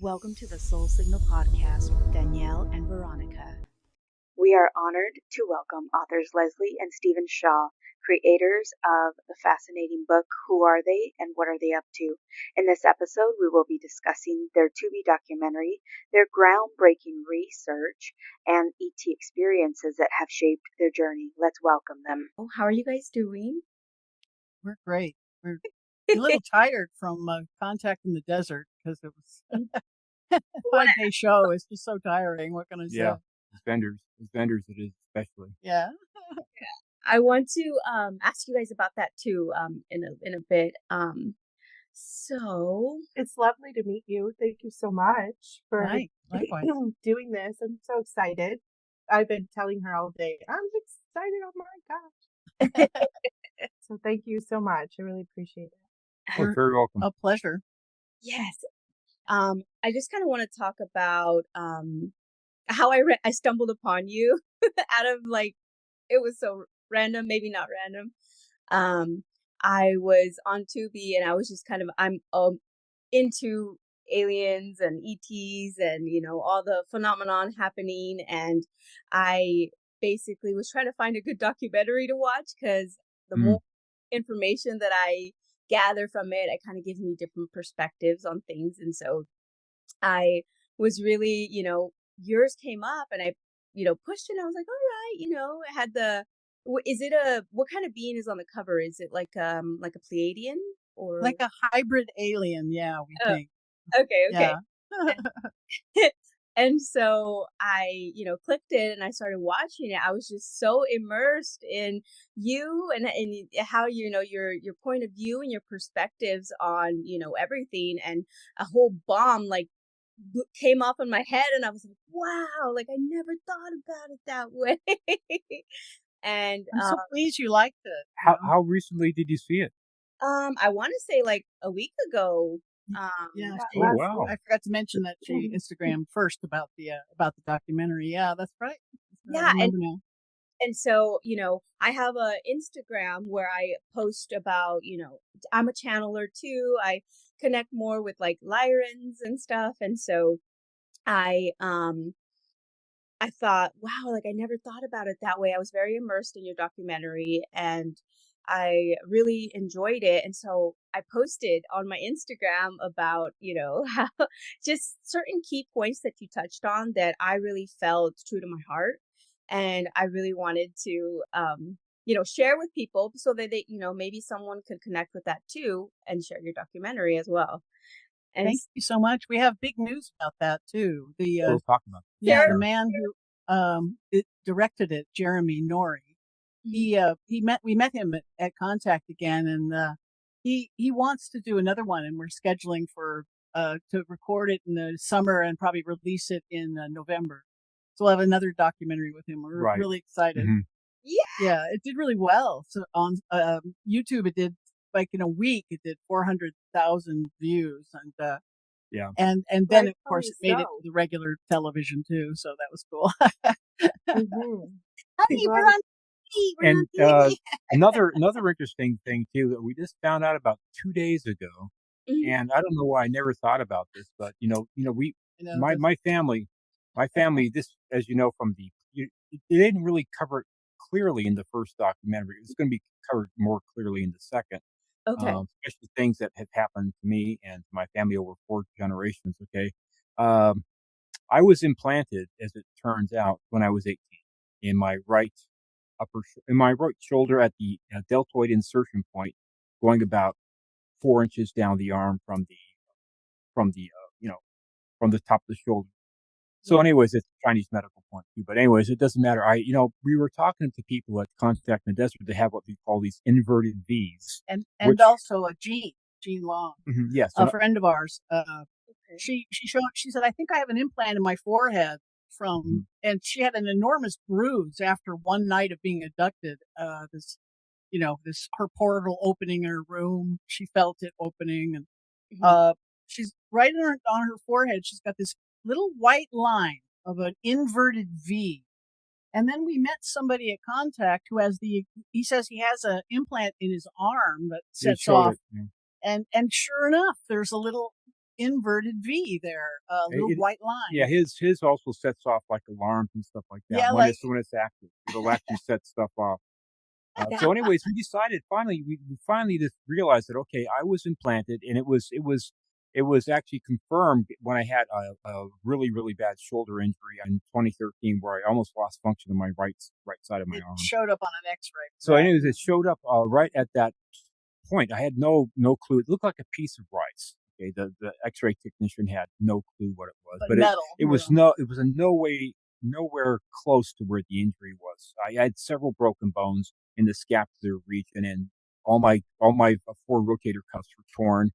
Welcome to the Soul Signal podcast with Danielle and Veronica. We are honored to welcome authors Leslie and Stephen Shaw, creators of the fascinating book, Who Are They and What Are They Up To? In this episode, we will be discussing their to-be documentary, their groundbreaking research, and ET experiences that have shaped their journey. Let's welcome them. How are you guys doing? We're great. We're a little tired from Contact in the Desert because it was a 5-day show. It's just so tiring. What can I say? Yeah, as vendors it is especially. Yeah. I want to ask you guys about that too in a bit. So it's lovely to meet you. Thank you so much for Likewise. doing this. I'm so excited. I've been telling her all day, I'm excited. Oh my gosh. So thank you so much. I really appreciate it. You're very welcome. A pleasure. Yes. I just kind of want to talk about how I stumbled upon you out of it was so random, maybe not random. I was on Tubi and I was just I'm into aliens and ETs and all the phenomenon happening, and I basically was trying to find a good documentary to watch because the more information that I gather from it kind of gives me different perspectives on things. And so I was really, yours came up and I, pushed it and I was like, all right, it had what kind of being is on the cover? Is it like a Pleiadian or like a hybrid alien? Yeah, we think. Okay. Yeah. And so I, clicked it and I started watching it. I was just so immersed in you and how, your point of view and your perspectives on, everything, and a whole bomb came off in my head and I was like, wow, I never thought about it that way. And I'm so pleased you liked it. How recently did you see it? I want to say a week ago. Yeah. Oh, wow. I forgot to mention that she Instagrammed first about the documentary. Yeah, that's right. Yeah, and so, I have a Instagram where I post about, I'm a channeler too. I connect more with Lyrans and stuff. And so I thought, wow, I never thought about it that way. I was very immersed in your documentary and I really enjoyed it. And so I posted on my Instagram about, how just certain key points that you touched on that I really felt true to my heart. And I really wanted to, share with people so that they, maybe someone could connect with that too and share your documentary as well. And thank you so much. We have big news about that too. We'll talk about. Yeah, the man who directed it, Jeremy Norrie. We met him at Contact again, and he wants to do another one, and we're scheduling for to record it in the summer and probably release it in November. So we'll have another documentary with him. We're really excited. Mm-hmm. Yeah, it did really well. So on YouTube, it did in a week, it did 400,000 views, and and then of course it made it to the regular television too. So that was cool. And another interesting thing too that we just found out about 2 days ago, and I don't know why I never thought about this, but my family, this, as you know, they didn't really cover it clearly in the first documentary. It's going to be covered more clearly in the second. Okay. Especially things that have happened to me and to my family over 4 generations. Okay. I was implanted, as it turns out, when I was 18 in my right shoulder at the deltoid insertion point, going about 4 inches down the arm from the top of the shoulder. So anyways, it's a Chinese medical point too. But anyways, it doesn't matter. We were talking to people at Contact in the Desert. They have what we call these inverted V's. And also a Jean Long. Yes. A friend of ours. She said, I think I have an implant in my forehead and she had an enormous bruise after one night of being abducted. Her portal opening in her room. She felt it opening, and she's right on her forehead. She's got this little white line of an inverted V. And then we met somebody at Contact who has he says he has an implant in his arm that sets off. And sure enough, there's a little inverted V there, a little white line. Yeah, his also sets off like alarms and stuff like that. Yeah, when like it's active, it'll actually set stuff off. So, anyways, we decided finally. We finally just realized that okay, I was implanted, and it was actually confirmed when I had a really really bad shoulder injury in 2013, where I almost lost function in my right side of my it arm. showed up on an X-ray. So, anyways, it showed up right at that point. I had no clue. It looked like a piece of rice. Okay, the X-ray technician had no clue what it was, but metal. It was in no way nowhere close to where the injury was. I had several broken bones in the scapular region, and all my 4 rotator cuffs were torn,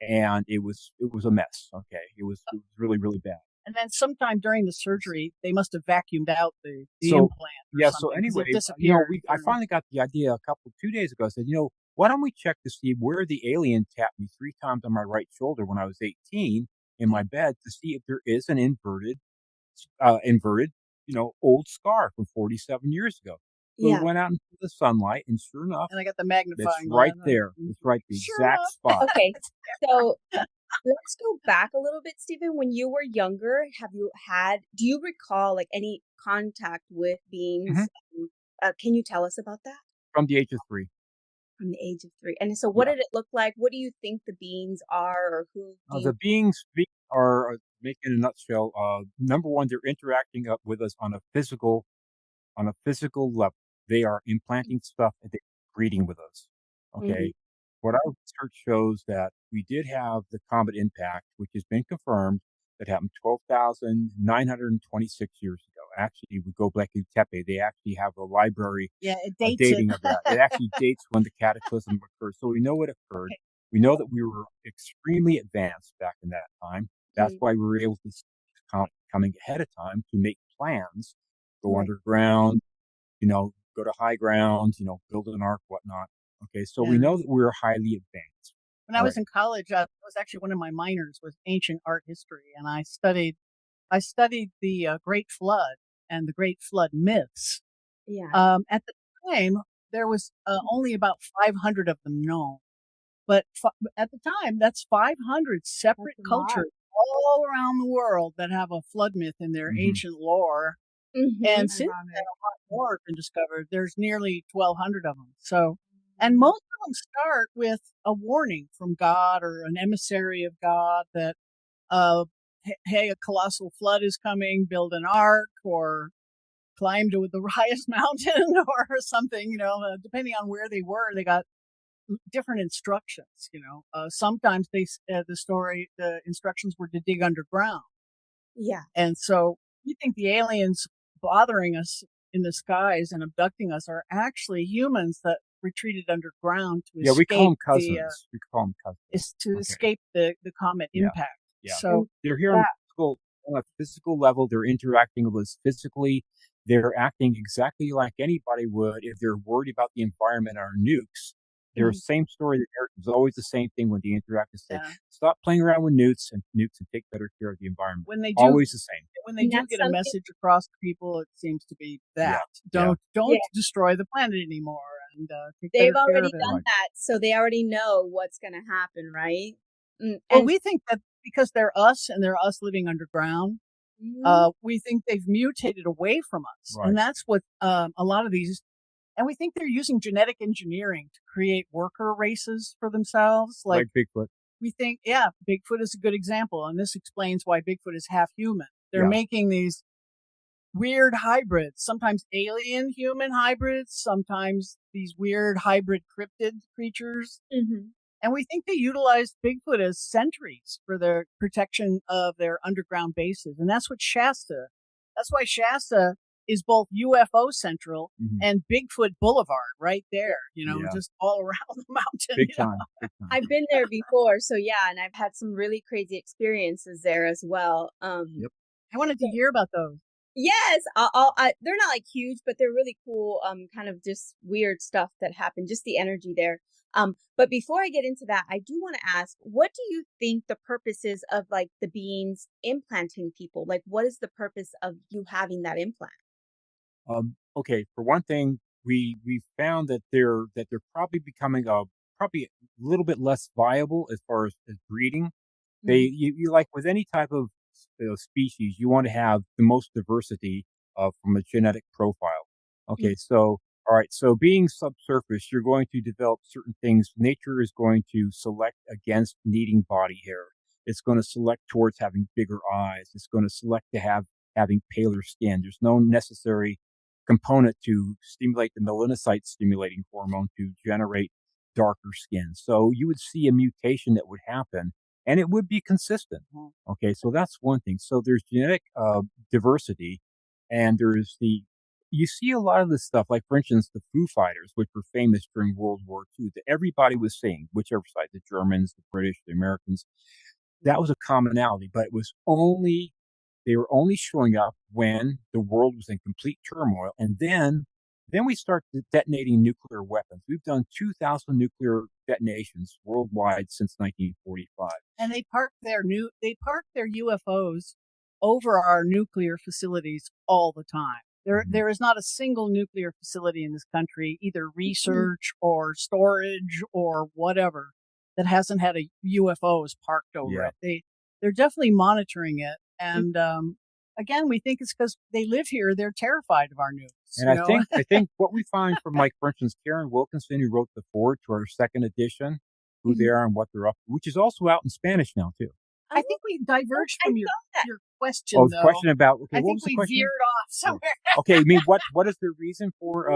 and it was a mess. Okay, it was really really bad. And then sometime during the surgery, they must have vacuumed out the implant. Yeah. So anyway, I finally got the idea 2 days ago. I said, why don't we check to see where the alien tapped me 3 times on my right shoulder when I was 18 in my bed to see if there is an inverted, old scar from 47 years ago. So we went out into the sunlight, and sure enough, and I got the magnifying it's right there. It's right the exact spot. Okay, so let's go back a little bit, Stephen. When you were younger, do you recall like any contact with beings? Mm-hmm. Can you tell us about that? From the age of 3. From the age of 3. And so what did it look like? What do you think the beings are, or who? The beings are, making in a nutshell, number one, they're interacting up with us on a physical level. They are implanting stuff and they're breeding with us. Okay. Mm-hmm. What our research shows that we did have the comet impact, which has been confirmed, that happened 12,926 years ago. Actually, we go back to Tepe. They actually have a library dating of that. It actually dates when the cataclysm occurred. So we know it occurred. We know that we were extremely advanced back in that time. That's why we were able to see the comet coming ahead of time to make plans, go underground, go to high ground, build an ark, whatnot. Okay, so we know that we're highly advanced. When I was in college, I was actually one of my minors was ancient art history, and I studied the Great Flood and the Great Flood myths. Yeah. At the time, there was only about 500 of them known, but at the time, that's 500 separate cultures all around the world that have a flood myth in their ancient lore. Mm-hmm. And since then, a lot more have been discovered. There's nearly 1,200 of them. So, and most of them start with a warning from God or an emissary of God that, hey, a colossal flood is coming, build an ark, or climb to the highest mountain, or something, depending on where they were, they got different instructions, sometimes the instructions were to dig underground. Yeah. And so we think the aliens bothering us in the skies and abducting us are actually humans that retreated underground to escape. We call them cousins. Is to escape the comet impact. Yeah. So they're here on a physical level. They're interacting with us physically. They're acting exactly like anybody would if they're worried about the environment or nukes. Their same story. The narrative is always the same thing when they interact. Say, stop playing around with nukes and take better care of the environment. When they do, always the same. When they do get a message across to people, it seems to be that don't destroy the planet anymore. And they've already done that, so they already know what's going to happen, right? Well, we think that because they're us and they're us living underground, we think they've mutated away from us, and that's what a lot of these. And we think they're using genetic engineering to create worker races for themselves. Like Bigfoot. We think, Bigfoot is a good example. And this explains why Bigfoot is half human. They're making these weird hybrids, sometimes alien human hybrids, sometimes these weird hybrid cryptid creatures. Mm-hmm. And we think they utilized Bigfoot as sentries for their protection of their underground bases. And that's why Shasta is both UFO Central and Bigfoot Boulevard right there, just all around the mountain. Big time. I've been there before, so and I've had some really crazy experiences there as well. I wanted to hear about those. Yes, they're not like huge, but they're really cool. Kind of just weird stuff that happened, just the energy there. But before I get into that, I do want to ask, what do you think the purpose is of like the beings implanting people? Like, what is the purpose of you having that implant? Okay, for one thing, we found that they're probably becoming probably a little bit less viable as far as breeding. You like with any type of species, you want to have the most diversity from a genetic profile. Okay, so all right, so being subsurface, you're going to develop certain things. Nature is going to select against needing body hair. It's going to select towards having bigger eyes. It's going to select to having paler skin. There's no necessary component to stimulate the melanocyte stimulating hormone to generate darker skin. So you would see a mutation that would happen and it would be consistent. Okay, so that's one thing. So there's genetic diversity, and you see a lot of this stuff, like for instance, the Foo Fighters, which were famous during World War II, that everybody was saying, whichever side, the Germans, the British, the Americans, that was a commonality, but they were only showing up when the world was in complete turmoil. And then we start detonating nuclear weapons. We've done 2,000 nuclear detonations worldwide since 1945. And they park their UFOs over our nuclear facilities all the time. There is not a single nuclear facility in this country, either research or storage or whatever, that hasn't had a UFOs parked over it. They're definitely monitoring it. And again, we think it's because they live here. They're terrified of our news. And I think what we find from, like, for instance, Karen Wilkinson, who wrote the foreword to our second edition, who they are and what they're up to, which is also out in Spanish now too. I think we diverged from your question. Oh, the question about, okay, I what think was the we question? veered off somewhere. Okay, I mean, what is their reason for,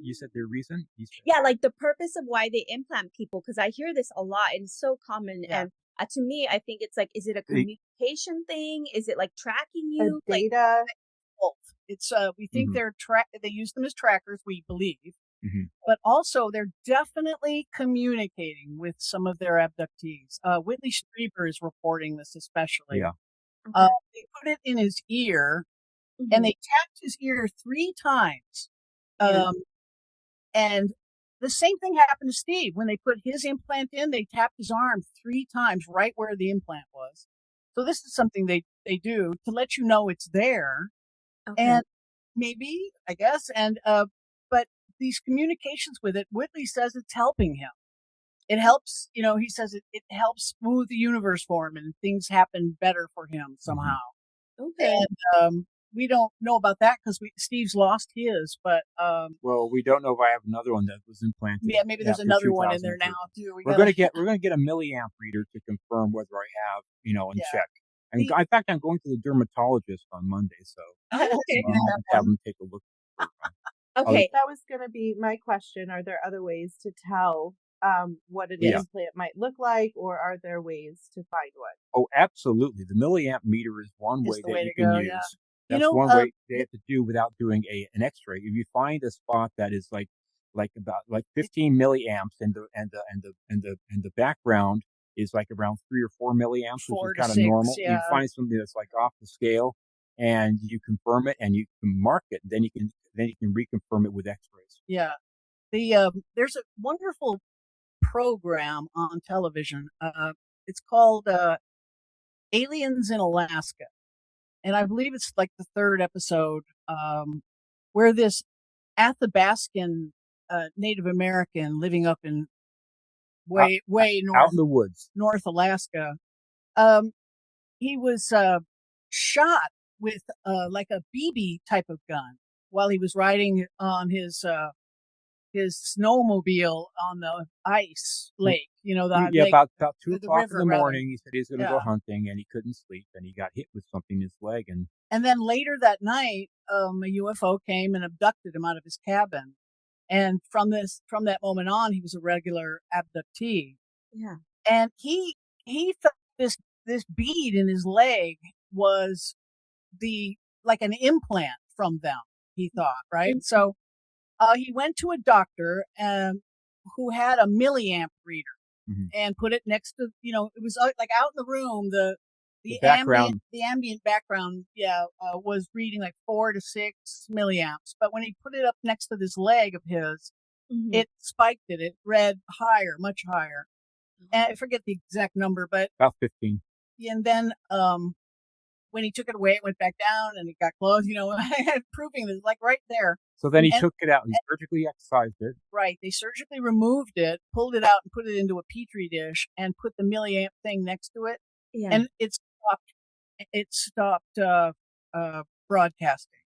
you said their reason? Yeah, like the purpose of why they implant people, because I hear this a lot and it's so common. And to me, I think it's like, is it a communication thing? Is it like tracking you? Data? Both. It's we think they use them as trackers, we believe, but also they're definitely communicating with some of their abductees. Whitley Strieber is reporting this especially. Yeah. They put it in his ear, and they tapped his ear 3 times. And the same thing happened to Steve. When they put his implant in, they tapped his arm 3 times right where the implant was. So this is something they do to let you know it's there. And maybe, I guess, but these communications with it, Whitley says it's helping him. It helps, he says it helps smooth the universe for him and things happen better for him somehow. Okay. And we don't know about that because Steve's lost his, but well, we don't know if I have another one that was implanted. Yeah, maybe there's another one in there now too. We're gonna get a milliamp reader to confirm whether I have, and check. And in fact, I'm going to the dermatologist on Monday, so okay. Have them take a look. Okay, that was going to be my question. Are there other ways to tell what an implant might look like, or are there ways to find one? Oh, absolutely. The milliamp meter is one way that you can use. Yeah. That's one way they have to do without doing an X-ray. If you find a spot that is like about 15 milliamps, and the background is like around 3 or 4 milliamps, which is kind of normal. Yeah. You find something that's like off the scale, and you confirm it, and you can mark it. Then you can reconfirm it with X-rays. Yeah. There's a wonderful program on television. It's called Aliens in Alaska. And I believe it's like the 3rd episode, where this Athabascan Native American living up in way north, out in the woods, North Alaska, he was shot with like a BB type of gun while he was riding on his snowmobile on the ice lake. About 2 o'clock in the river, morning. He said he was going to go hunting, and he couldn't sleep, and he got hit with something in his leg. And then later that night, a UFO came and abducted him out of his cabin. And from that moment on, he was a regular abductee. Yeah. And he thought this bead in his leg was like an implant from them, he thought, right? So he went to a doctor who had a milliamp reader and put it next to, it was like out in the room, the ambient background, was reading like 4 to 6 milliamps. But when he put it up next to this leg of his, it spiked it. It read higher, much higher. And I forget the exact number, but about 15. And then when he took it away, it went back down and it got closed, proving that like right there. So then he took it out. He surgically excised it. Right. They surgically removed it, pulled it out and put it into a Petri dish and put the milliamp thing next to it. Yeah. And it stopped broadcasting.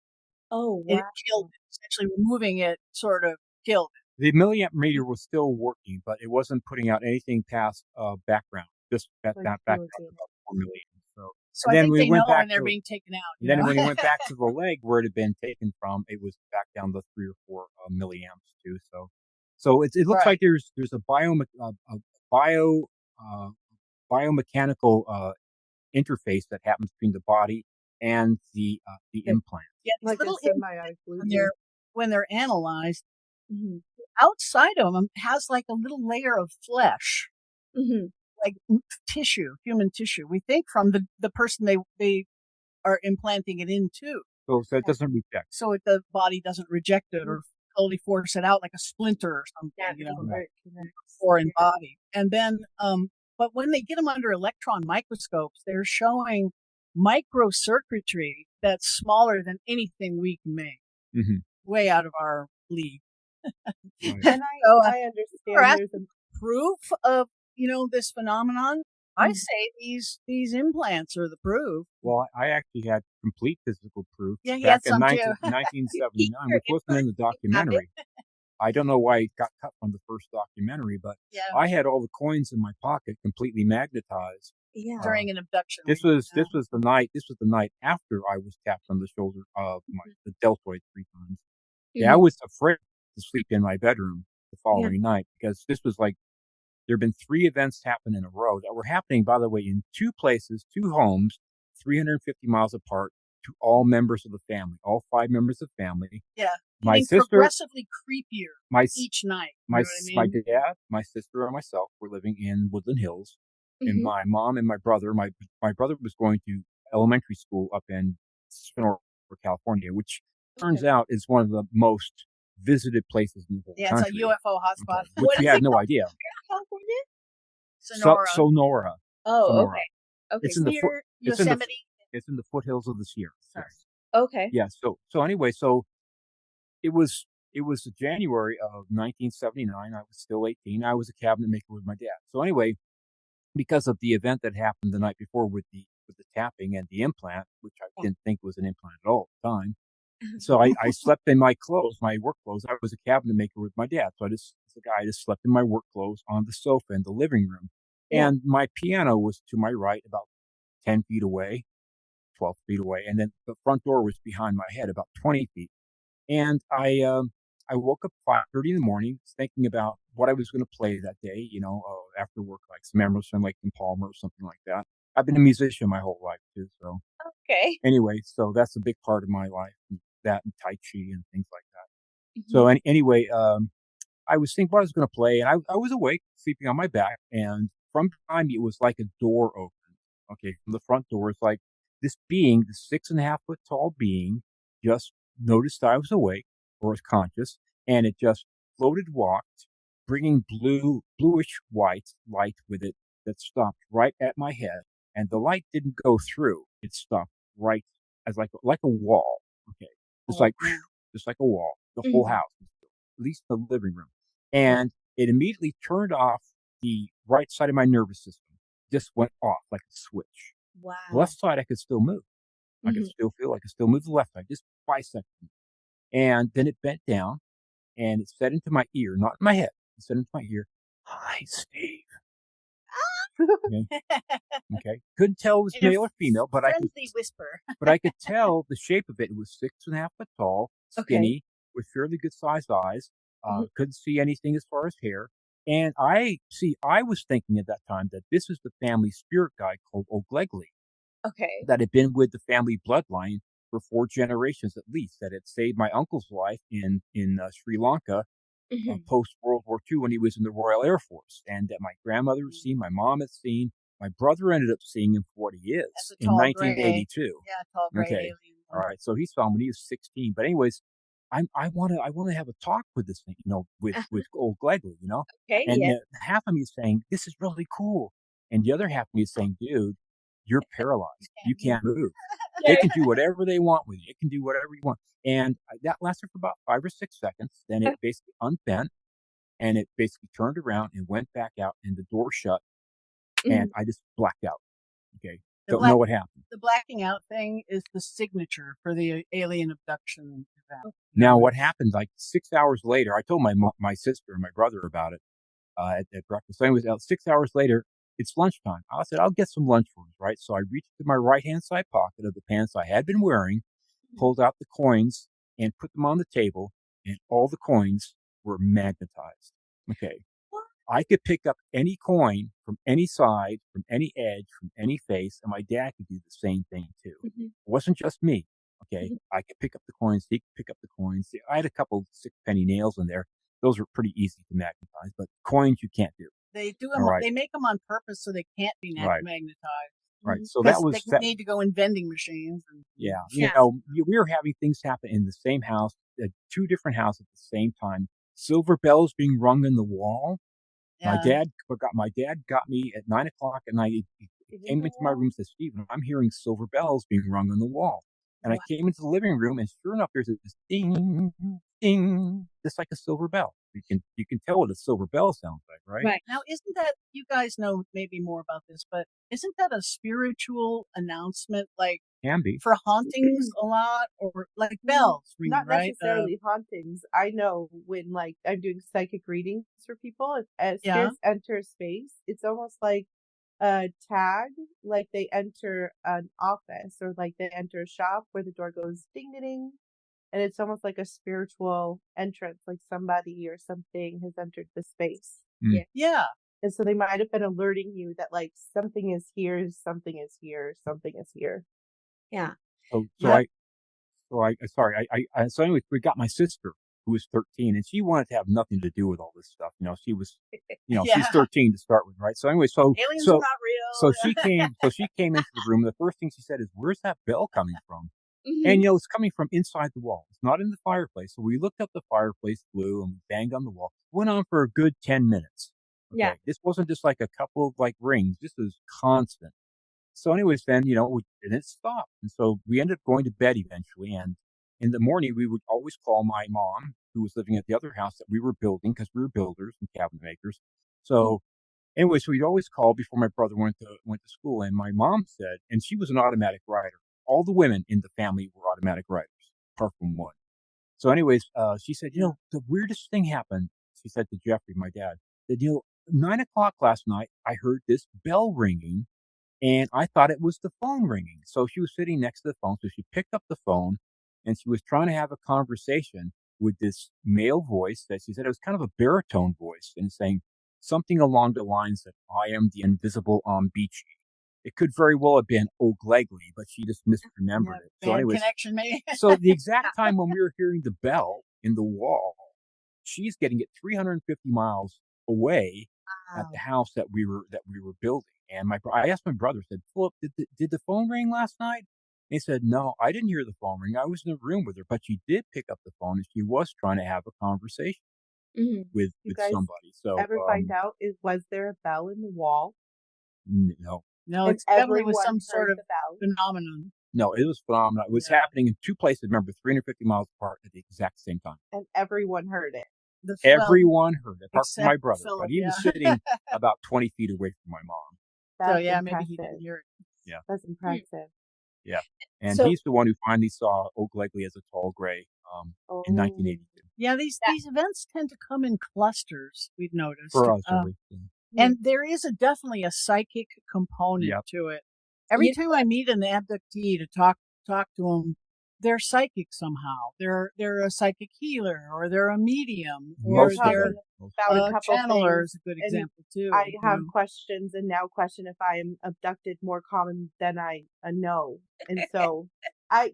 Oh, It wow. killed it. Essentially removing it sort of killed it. The milliamp meter was still working, but it wasn't putting out anything past background. Just that Like background fluid data. about 4 million. So, So and I then think we they know went back when they're to, being taken out. and then when he went back to the leg where it had been taken from, it was back down to 3 or 4 milliamps too. So it looks like there's a bio uh, biomechanical interface that happens between the body and the implant. Yeah, these Like a little symbiotic when they're analyzed, Mm-hmm. outside of them has like a little layer of flesh, Mm-hmm. like tissue, human tissue. We think from the person they are implanting it into. So it doesn't reject. So the body doesn't reject it or totally force it out like a splinter or something, foreign body. And then, but when they get them under electron microscopes, they're showing microcircuitry that's smaller than anything we can make. Mm-hmm. Way out of our league. And So, I understand there's a proof of this phenomenon. I say these implants are the proof. Well, I actually had complete physical proof Yeah, he back had in some too. 1979, which wasn't in the documentary. I don't know why it got cut from the first documentary, but I had all the coins in my pocket completely magnetized. Yeah. During an abduction. This was the night after I was tapped on the shoulder of the deltoid 3 times. Yeah, I was afraid to sleep in my bedroom the following night because this was like there have been 3 events happen in a row that were happening, by the way, in 2 places, 2 homes, 350 miles apart, to all members of the family, all 5 members of the family. Yeah, my sister, progressively creepier each night. My dad, my sister, and myself were living in Woodland Hills, and my mom and my brother. My brother was going to elementary school up in Sonora, California, which turns out is one of the most visited places in the whole country. It's a UFO hotspot. Which we had no idea. California? Sonora. Oh, Sonora. Okay. It's in the Yosemite. It's in the foothills of the Sierras. Sorry. Okay. Yeah. So anyway, it was January of 1979. I was still 18. I was a cabinet maker with my dad. So anyway, because of the event that happened the night before with the tapping and the implant, which I didn't think was an implant at all at the time. So I slept in my clothes, my work clothes. I was a cabinet maker with my dad. So I just slept in my work clothes on the sofa in the living room. Yeah. And my piano was to my right about 10 feet away, 12 feet away. And then the front door was behind my head about 20 feet. And I woke up 5:30 in the morning thinking about what I was going to play that day, after work, like some Emerson, Lake and Palmer or something like that. I've been a musician my whole life too. So anyway, so that's a big part of my life, that and Tai Chi and things like that. Mm-hmm. So anyway, I was thinking what I was going to play, and I was awake, sleeping on my back, and from behind me it was like a door opened. Okay, from the front door, it's like this being, the 6.5 foot tall being, just noticed I was awake or was conscious, and it just floated, walked, bringing bluish white light with it that stopped right at my head, and the light didn't go through; it stopped right as like a wall. Okay, just like a wall, the whole house, at least the living room, and it immediately turned off the right side of my nervous system. Just went off like a switch. Wow. The left side I could still move. I could still feel I could still move the left side, just bisecting. And then it bent down and it said into my ear, not in my head. It said into my ear, "Hi, Steve." Okay. Couldn't tell it was male or female, but I could whisper. But I could tell the shape of it. It was 6.5 foot tall, skinny, with fairly good sized eyes. Couldn't see anything as far as hair. And I was thinking at that time that this is the family spirit guide called O'Glegley. Okay. That had been with the family bloodline for 4 generations at least, that had saved my uncle's life in Sri Lanka post World War II when he was in the Royal Air Force, and that my grandmother had seen, my mom had seen, my brother ended up seeing him for what he is in 1982. Yeah, tall gray alien. All right, so he saw him when he was 16. But anyways, I want to have a talk with this thing, with old Glegley, Okay. And half of me is saying this is really cool, and the other half of me is saying, dude, you're paralyzed. You can't move. They can do whatever they want with you. It can do whatever you want. And that lasted for about 5 or 6 seconds. Then it basically unbent, and it basically turned around and went back out, and the door shut, and I just blacked out. Okay. The Don't know what happened. The blacking out thing is the signature for the alien abduction event. Now, what happened, like 6 hours later, I told my sister and my brother about it at breakfast. So anyways, 6 hours later, it's lunchtime. I said, I'll get some lunch for us, right? So I reached to my right-hand side pocket of the pants I had been wearing, pulled out the coins, and put them on the table, and all the coins were magnetized. Okay. I could pick up any coin from any side, from any edge, from any face, and my dad could do the same thing too. It wasn't just me. Okay. I could pick up the coins. He could pick up the coins. I had a couple of 6-penny nails in there. Those were pretty easy to magnetize, but coins you can't do. They do them. Right. They make them on purpose so they can't be magnetized. Right. So that was they need to go in vending machines. Yeah. You know, we were having things happen in the same house, 2 different houses at the same time. Silver bells being rung in the wall. My dad got me at 9:00 at night. He came into my room and said, Stephen, I'm hearing silver bells being rung on the wall. And I came into the living room, and sure enough, there's this ding, ding, just like a silver bell. You can tell what a silver bell sounds like, right? Right. Now, isn't that, you guys know maybe more about this, but isn't that a spiritual announcement, like can be for hauntings a lot, or like bells ringing, not right? necessarily hauntings. I know when like I'm doing psychic readings for people, if spirits enter space, it's almost like a tag, like they enter an office or like they enter a shop where the door goes ding ding ding, and it's almost like a spiritual entrance, like somebody or something has entered the space. Yeah. And so they might have been alerting you that like something is here, something is here, something is here. Yeah. So anyway, we got my sister who was 13, and she wanted to have nothing to do with all this stuff. You know, she was, she's 13 to start with, right? So anyway, aliens are not real. So she came into the room. The first thing she said is, "Where's that bell coming from?" And it's coming from inside the wall. It's not in the fireplace. So we looked up the fireplace glue and we banged on the wall. Went on for a good 10 minutes. Okay? Yeah. This wasn't just like a couple of like rings. This was constant. So anyways, then, it didn't stop. And so we ended up going to bed eventually. And in the morning, we would always call my mom, who was living at the other house that we were building, because we were builders and cabinet makers. So anyways, we'd always call before my brother went to school. And my mom said, and she was an automatic writer. All the women in the family were automatic writers, apart from one. So anyways, she said, the weirdest thing happened. She said to Jeffrey, my dad, that, 9:00 last night, I heard this bell ringing. And I thought it was the phone ringing. So she was sitting next to the phone. So she picked up the phone and she was trying to have a conversation with this male voice that she said it was kind of a baritone voice, and saying something along the lines that I am the invisible Beachy. It could very well have been O'Glegley, but she just misremembered it. So anyways, connection, maybe. So the exact time when we were hearing the bell in the wall, she's getting it 350 miles away at the house that we were building. And I asked my brother, said, Philip, did the phone ring last night? And he said, no, I didn't hear the phone ring. I was in the room with her, but she did pick up the phone and she was trying to have a conversation with somebody. So ever find out, was there a bell in the wall? No. No, it's definitely was some sort of phenomenon. No, it was phenomenal. It was happening in 2 places, remember, 350 miles apart at the exact same time. And everyone heard it. Everyone heard it, apart from my brother. Philip, but he was sitting about 20 feet away from my mom. That's impressive. Maybe he didn't hear it. Yeah. That's impressive. Yeah. And he's the one who finally saw O'Glegley as a tall gray in 1982. Yeah, these events tend to come in clusters, we've noticed. For us, and there is definitely a psychic component to it. Every time I meet an abductee to talk to them, they're psychic somehow. They're a psychic healer, or they're a medium, or they're a channeler is a good example too. I have questions and now question if I am abducted more common than I know. And so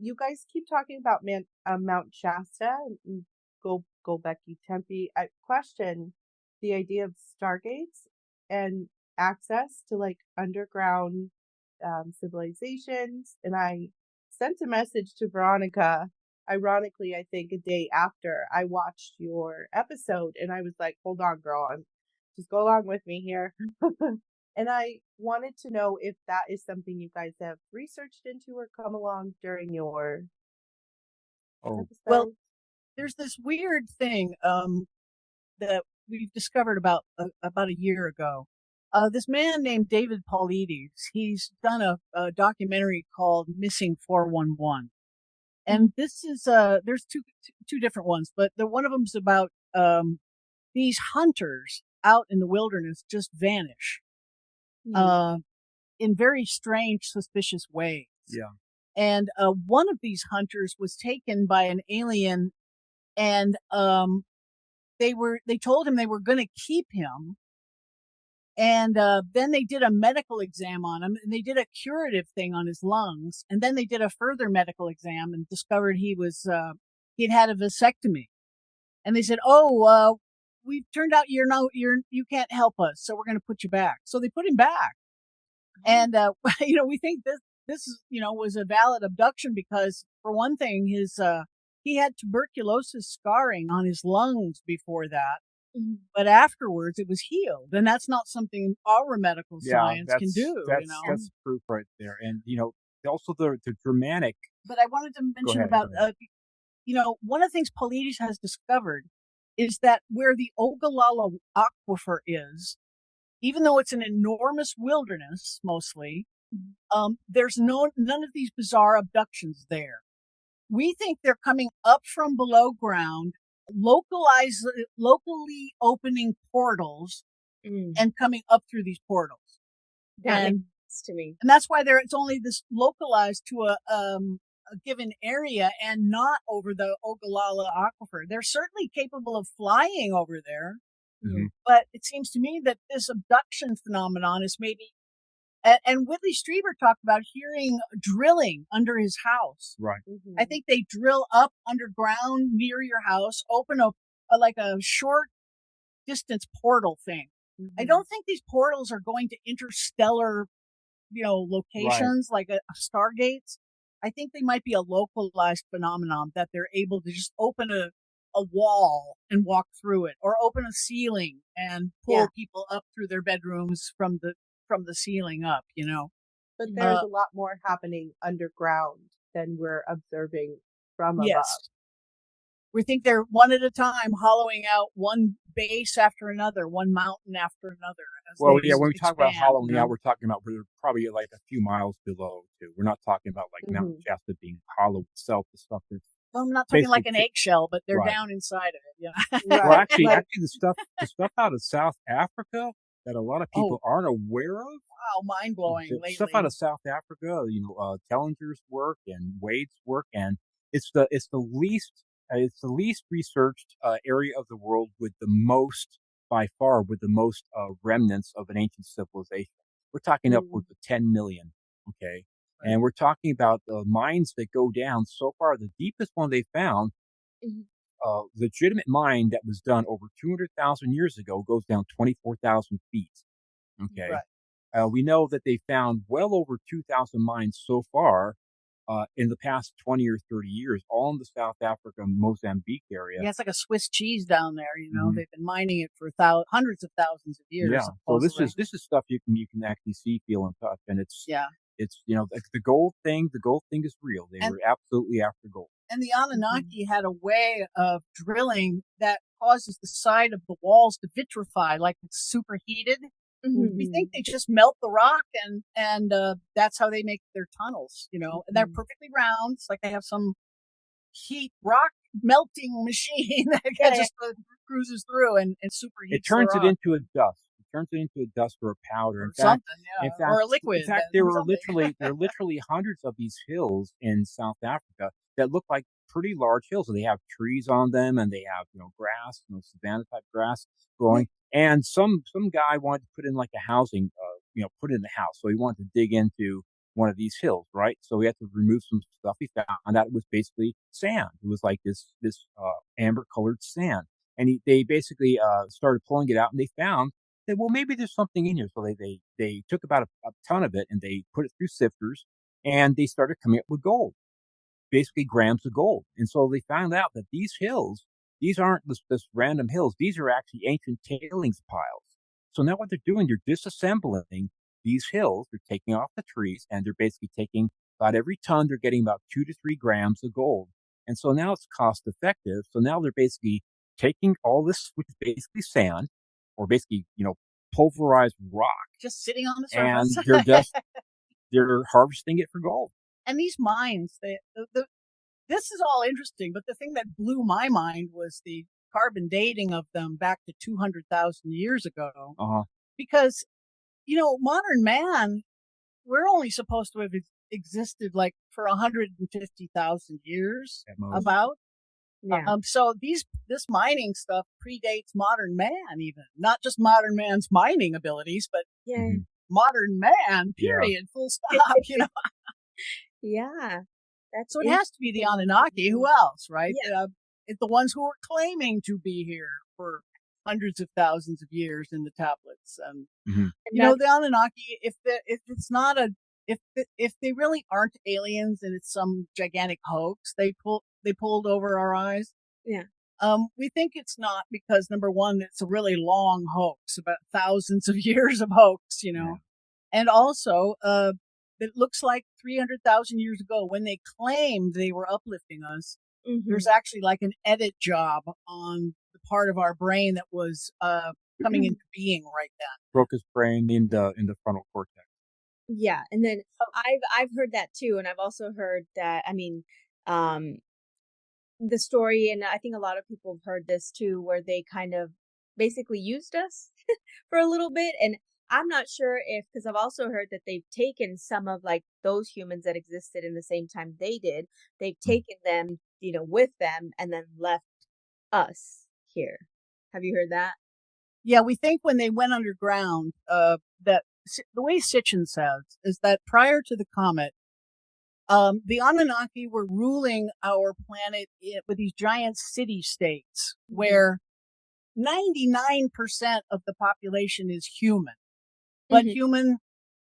you guys keep talking about Mount Shasta and Gobekli Tempe. I question the idea of stargates and access to like underground civilizations. And I sent a message to Veronica, ironically, I think a day after I watched your episode, and I was like, hold on, girl, just go along with me here. And I wanted to know if that is something you guys have researched into or come along during your episode. Well, there's this weird thing that we've discovered about a year ago. This man named David Paulides, he's done a documentary called Missing 411. And this is, there's two different ones, but one of them's about, these hunters out in the wilderness just vanish, in very strange, suspicious ways. Yeah. And, one of these hunters was taken by an alien, and, they told him they were going to keep him. And then they did a medical exam on him, and they did a curative thing on his lungs. And then they did a further medical exam and discovered he'd had a vasectomy. And they said, "Oh, we've turned out you can't help us, so we're going to put you back." So they put him back. And we think this was a valid abduction because, for one thing, he had tuberculosis scarring on his lungs before that. But afterwards, it was healed, and that's not something our medical science can do. That's proof right there, and also the dramatic. But I wanted to mention about one of the things Paulides has discovered is that where the Ogallala Aquifer is, even though it's an enormous wilderness, mostly, there's none of these bizarre abductions there. We think they're coming up from below ground, locally opening portals and coming up through these portals. That makes sense to me. And that's why it's only this localized to a given area and not over the Ogallala Aquifer. They're certainly capable of flying over there, but it seems to me that this abduction phenomenon is maybe. And Whitley Strieber talked about hearing drilling under his house. Right. I think they drill up underground near your house, open a short distance portal thing. I don't think these portals are going to interstellar, locations like a Stargates. I think they might be a localized phenomenon that they're able to just open a wall and walk through it, or open a ceiling and pull people up through their bedrooms from the ceiling up, But there's a lot more happening underground than we're observing from above. Yes. We think they're one at a time, hollowing out one base after another, one mountain after another. Well, when we talk about hollowing out, we're talking about we're probably like a few miles below, too. We're not talking about like Mount Shasta being hollow itself, the stuff that's. Well, I'm not talking like an eggshell, but they're down inside of it. Yeah. Well, actually, the stuff out of South Africa that a lot of people aren't aware of. Wow, mind blowing. Stuff out of South Africa, Tellinger's work and Wade's work, and it's the least researched area of the world with the most remnants of an ancient civilization. We're talking upwards of 10 million. Okay. Right. And we're talking about mines that go down so far. The deepest one they found, legitimate mine that was done over 200,000 years ago, goes down 24,000 feet. Okay. Right. We know that they found well over 2,000 mines so far in the past 20 or 30 years, all in the South Africa, Mozambique area. Yeah, it's like a Swiss cheese down there. They've been mining it for hundreds of thousands of years. Yeah. So this is stuff you can actually see, feel, and touch, and it's the gold thing. The gold thing is real. They were absolutely after gold. And the Anunnaki had a way of drilling that causes the side of the walls to vitrify, like it's superheated. We think they just melt the rock, and that's how they make their tunnels. And they're perfectly round. It's like they have some heat rock melting machine that just cruises through and superheats. It turns it into a dust. It turns it into a dust or a powder. In fact, or a liquid. In fact, there are literally hundreds of these hills in South Africa that look like pretty large hills. So they have trees on them, and they have grass, savanna type grass growing. And some guy wanted to put in like a housing, put in the house. So he wanted to dig into one of these hills, right? So we had to remove some stuff. He found out it was basically sand. It was like this amber colored sand. And they basically started pulling it out, and they found that, well, maybe there's something in here. So they took about a ton of it, and they put it through sifters, and they started coming up with gold, basically grams of gold. And so they found out that these hills, these aren't this random hills. These are actually ancient tailings piles. So now what they're doing, they're disassembling these hills. They're taking off the trees, and they're basically taking about every ton. They're getting about 2 to 3 grams of gold. And so now it's cost effective. So now they're basically taking all this, which is basically sand, or basically, pulverized rock, just sitting on the and surface. they're harvesting it for gold. And these mines, this is all interesting, but the thing that blew my mind was the carbon dating of them back to 200,000 years ago. Because, modern man, we're only supposed to have existed like for 150,000 years, about. Yeah. So this mining stuff predates modern man, even not just modern man's mining abilities, but modern man. Period. Full stop. Yeah. So it has to be the Anunnaki. Who else, right? It's the ones who are claiming to be here for hundreds of thousands of years in the tablets. The Anunnaki. If it's not if they really aren't aliens and it's some gigantic hoax they pulled over our eyes. Yeah. We think it's not because, number one, it's a really long hoax, about thousands of years of hoax, and also it looks like 300,000 years ago when they claimed they were uplifting us. There's actually like an edit job on the part of our brain that was coming into being right then. Broke his brain in the frontal cortex. Yeah, and then I've heard that too, and I've also heard that. I mean, the story, and I think a lot of people have heard this too, where they kind of basically used us for a little bit. And I'm not sure because I've also heard that they've taken some of like those humans that existed in the same time they did. They've taken them, with them and then left us here. Have you heard that? Yeah, we think when they went underground, that the way Sitchin says is that prior to the comet, the Anunnaki were ruling our planet with these giant city-states where 99% of the population is human, but human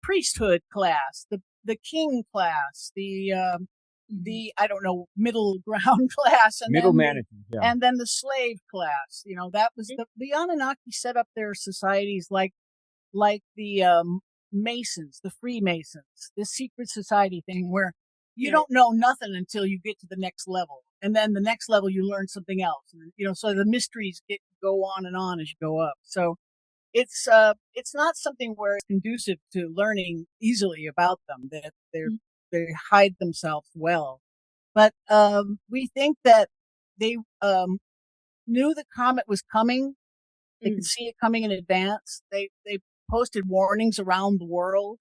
priesthood class, the king class, the I don't know, middle ground class, and middle then management, and then the slave class. That was the Anunnaki set up their societies like the Masons, the Freemasons, this secret society thing where you don't know nothing until you get to the next level. And then the next level, you learn something else. So the mysteries go on and on as you go up. So it's not something where it's conducive to learning easily about them, that they hide themselves well. But we think that they knew the comet was coming. They could see it coming in advance. They posted warnings around the world,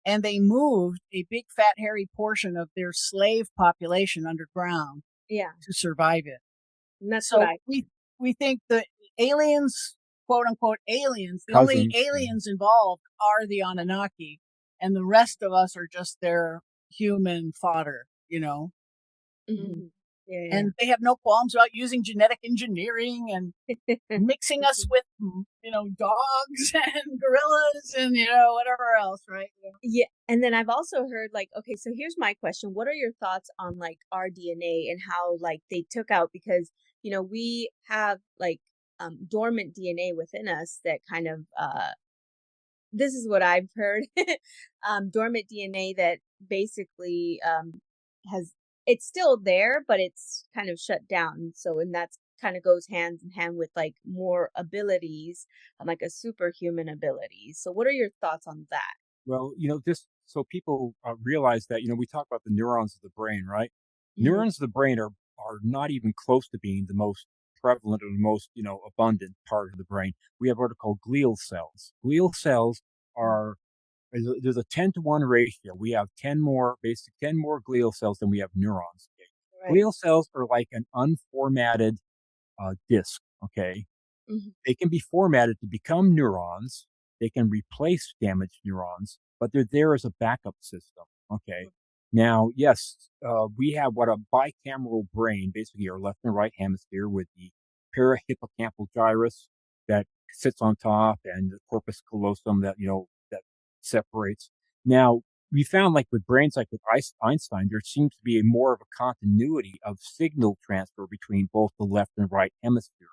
and they moved a big, fat, hairy portion of their slave population underground to survive it. And that's so we think the aliens, quote unquote aliens, the only aliens involved are the Anunnaki, and the rest of us are just their human fodder, And they have no qualms about using genetic engineering and mixing us with, dogs and gorillas and, whatever else, right? Yeah. And then I've also heard okay, so here's my question. What are your thoughts on our DNA and how they took out, because, we have dormant DNA within us that kind of, this is what I've heard, dormant DNA that basically it's still there, but it's kind of shut down. So, and that's kind of goes hand in hand with more abilities, like a superhuman ability. So what are your thoughts on that? Well, just so people realize that, we talk about the neurons of the brain, right? Neurons of the brain are not even close to being the most prevalent or the most, abundant part of the brain. We have what are called glial cells. Glial cells there's a 10-to-1 ratio. We have 10 more glial cells than we have neurons. Okay? Right. Glial cells are like an unformatted disk. Okay. They can be formatted to become neurons. They can replace damaged neurons, but they're there as a backup system. Okay. Now, yes, we have what a bicameral brain, basically our left and right hemisphere, with the parahippocampal gyrus that sits on top and the corpus callosum that separates. Now, we found with brains like with Einstein, there seems to be more of a continuity of signal transfer between both the left and right hemisphere.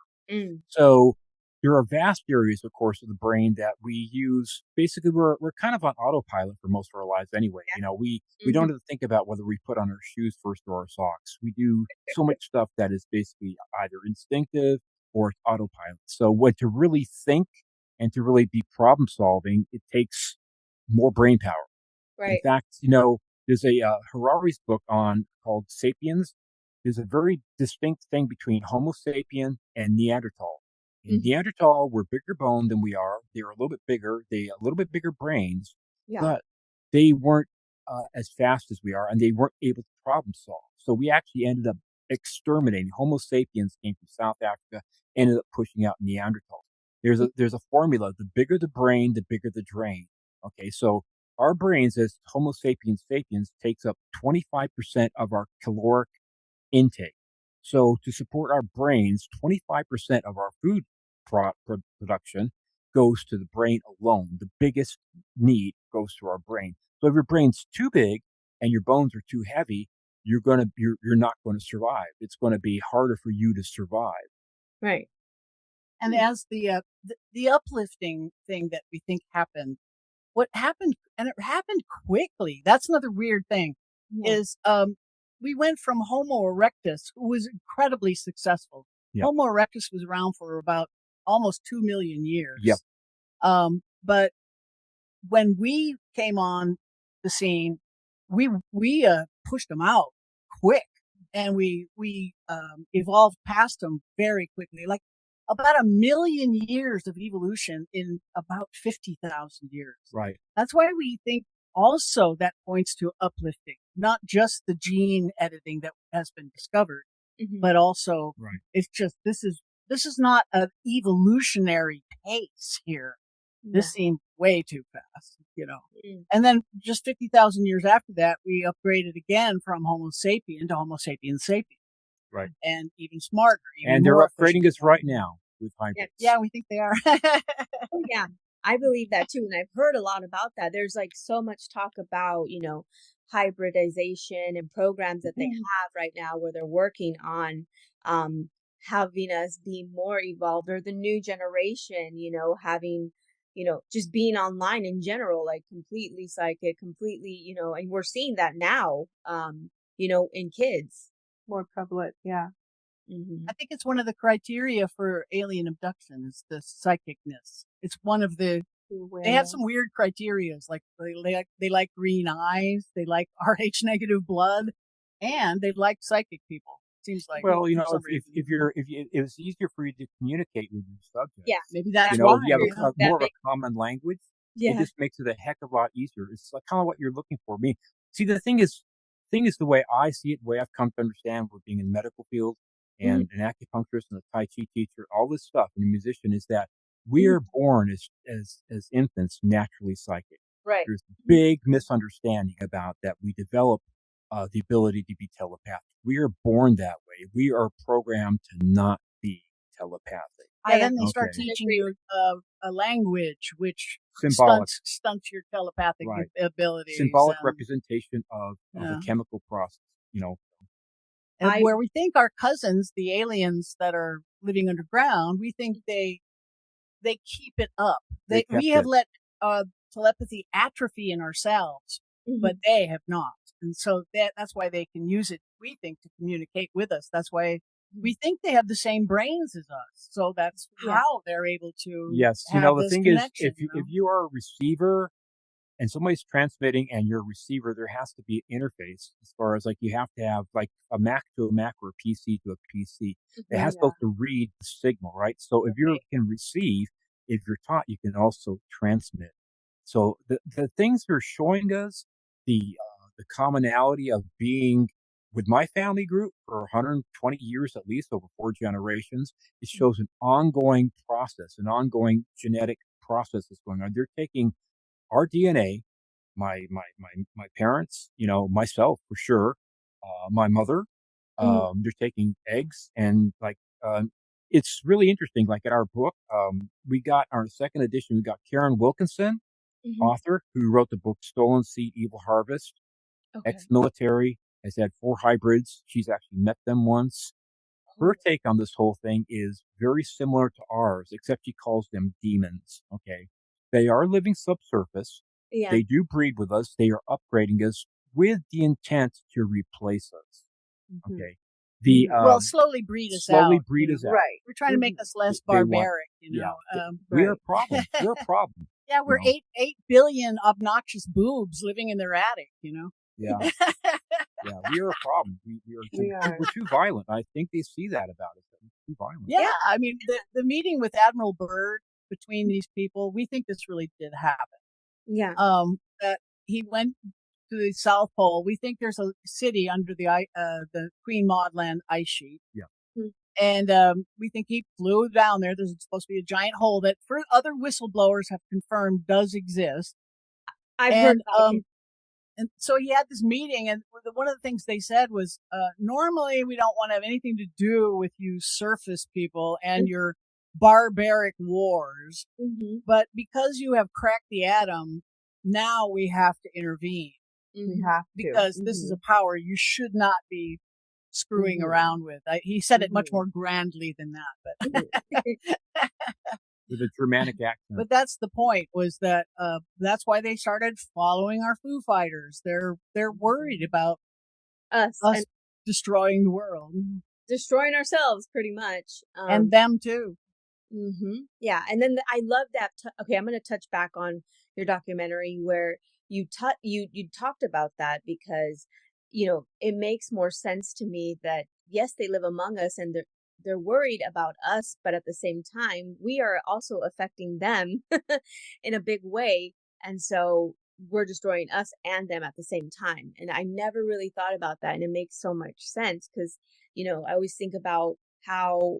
So there are vast areas, of course, of the brain that we use. Basically, we're kind of on autopilot for most of our lives anyway. We don't have to think about whether we put on our shoes first or our socks. We do so much stuff that is basically either instinctive or it's autopilot. So when to really think and to really be problem solving, it takes more brain power. In Right. fact, there's a Harari's book called Sapiens. There's a very distinct thing between Homo sapien and Neanderthal. In Mhm. Neanderthal, we're bigger boned than we are. They're a little bit bigger. They a little bit bigger brains, Yeah. but they weren't as fast as we are, and they weren't able to problem solve. So we actually ended up exterminating. Homo sapiens came from South Africa, ended up pushing out Neanderthals. There's a formula: the bigger the brain, the bigger the drain. Okay, so our brains as Homo sapiens sapiens takes up 25% of our caloric intake. So to support our brains, 25% of our food production goes to the brain alone. The biggest need goes to our brain. So if your brain's too big and your bones are too heavy, you're not going to survive. It's going to be harder for you to survive. Right. And as the uplifting thing that we think happened, what happened, and it happened quickly. That's another weird thing. Yeah. Is we went from Homo erectus, who was incredibly successful. Yep. Homo erectus was around for about almost 2 million years. Yep. But when we came on the scene, we pushed them out quick, and we evolved past them very quickly. Like about 1 million years of evolution in about 50,000 years. Right. That's why we think also that points to uplifting, not just the gene editing that has been discovered, but also Right. it's just this is not an evolutionary pace here. This seemed way too fast, And then just 50,000 years after that, we upgraded again from Homo sapien to Homo sapiens sapiens. Right. And even smarter. And they're upgrading us right now with hybrids. Yeah, we think they are. Oh, yeah. I believe that too. And I've heard a lot about that. There's like so much talk about, hybridization and programs that they have right now where they're working on having us be more evolved, or the new generation, having, just being online in general, like completely psychic, completely, and we're seeing that now, in kids. More prevalent. Yeah. I think it's one of the criteria for alien abduction is the psychicness. It's one of they have some weird criterias, like they like green eyes, they like Rh negative blood, and they like psychic people. Seems like, well, if it was easier for you to communicate with your subject. Yeah, maybe that's if why. you have more of a common language, yeah, it just makes it a heck of a lot easier. It's like kind of what you're looking for. Me, see, the thing is the way I see it, the way I've come to understand with being in the medical field and an acupuncturist and a Tai Chi teacher, all this stuff, and a musician, is that we are born as infants naturally psychic. right. There's a big misunderstanding about that. We develop the ability to be telepathic. We are born that way. We are programmed to not be telepathic. Yeah, then they start teaching you a language which stunts your telepathic abilities. Symbolic representation of a chemical process, And where we think our cousins, the aliens that are living underground, we think they keep it up. We have let telepathy atrophy in ourselves, but they have not. And so that's why they can use it, we think, to communicate with us. That's why we think they have the same brains as us. So that's how they're able to have the this thing connection, is, if you are a receiver and somebody's transmitting and you're a receiver, there has to be an interface as far as like you have to have like a Mac to a Mac or a PC to a PC. It has both to read the signal, right? So if you can receive, if you're taught, you can also transmit. So the things they're showing us, the commonality of being with my family group for 120 years, at least over 4 generations, it shows an ongoing process, an ongoing genetic process that's going on. They're taking our DNA, my parents, myself for sure, my mother. They're taking eggs and it's really interesting. Like in our book, we got our second edition. We got Karen Wilkinson, author, who wrote the book Stolen Seed, Evil Harvest. Ex-military, has had 4 hybrids. She's actually met them once. Her take on this whole thing is very similar to ours, except she calls them demons. Okay. They are living subsurface. Yeah. They do breed with us. They are upgrading us with the intent to replace us. Okay. the slowly breed us slowly out. breed us out. Right. We're trying to make us less They want- barbaric, Yeah, we are Right. a problem. We're a problem. Yeah, we're You know? 8 billion obnoxious boobs living in their attic, Yeah, yeah, we are a problem. We are. We're too violent. I think they see that about us. That we're too violent. Yeah, I mean, the meeting with Admiral Byrd between these people, we think this really did happen. Yeah. That he went to the South Pole. We think there's a city under the Queen Maud Land ice sheet. Yeah. And we think he flew down there. There's supposed to be a giant hole that for other whistleblowers have confirmed does exist. I've heard about it. And so he had this meeting, and one of the things they said was, normally we don't want to have anything to do with you surface people and your barbaric wars, but because you have cracked the atom, now we have to intervene. We have to. Because this is a power you should not be screwing around with. He said it much more grandly than that, but With a dramatic accent. but that's the point, was that that's why they started following our Foo Fighters. They're worried about us us destroying the world destroying ourselves, pretty much, and them too. Yeah, and then I love that. Okay, I'm going to touch back on your documentary where you talked about that, because it makes more sense to me that yes, they live among us and they're worried about us, but at the same time, we are also affecting them in a big way. And so we're destroying us and them at the same time. And I never really thought about that. And it makes so much sense because, I always think about how,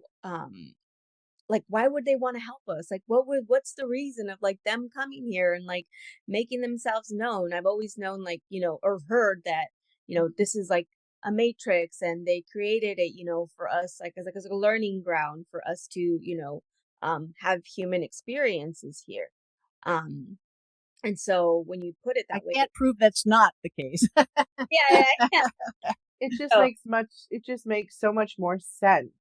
like, why would they want to help us? Like, what's the reason of like them coming here and like making themselves known? I've always known, like, or heard that, this is like a matrix and they created it, for us, like as a learning ground for us to, have human experiences here. And so when you put it that way, I can't prove that's not the case. yeah. It just makes so much more sense,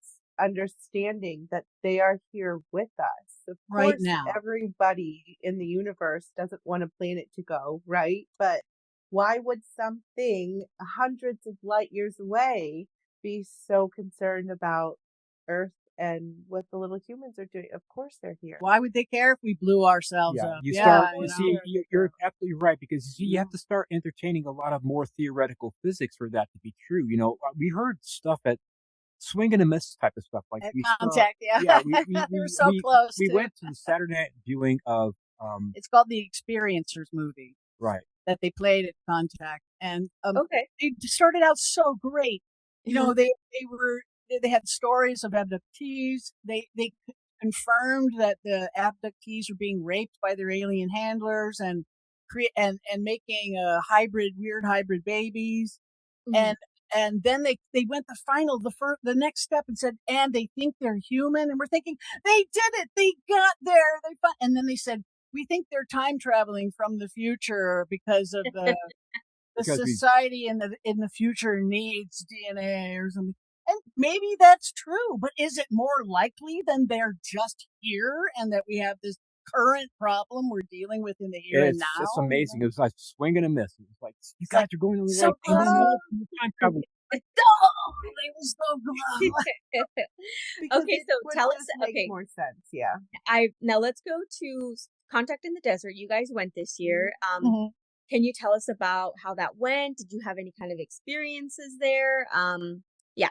understanding that they are here with us. Of Right course, now. everybody in the universe doesn't want a planet to go, right? But why would something hundreds of light years away be so concerned about Earth and what the little humans are doing? Of course they're here. Why would they care if we blew ourselves up? You're absolutely right, because you have to start entertaining a lot of more theoretical physics for that to be true. We heard stuff at swing and a miss type of stuff. Like At we Contact, saw, we were so close. We went to the Saturday night viewing of it's called the Experiencers movie. Right. That they played at Contact, and okay, they started out so great. They had stories of abductees. They confirmed that the abductees were being raped by their alien handlers and making weird hybrid babies. And then they went the next step and said, and they think they're human. And we're thinking, they did it. They got there. And then they said, we think they're time traveling from the future because of the society in the future needs DNA or something. And maybe that's true, but is it more likely than they're just here and that we have this current problem we're dealing with in the here and now? It's amazing. It was like swing and a miss. It was like, you guys are going on the right close. time travel. They were so close. Okay, so tell us. Make more sense. Yeah. Now let's go to Contact in the Desert. You guys went this year. Can you tell us about how that went? Did you have any kind of experiences there? Yeah.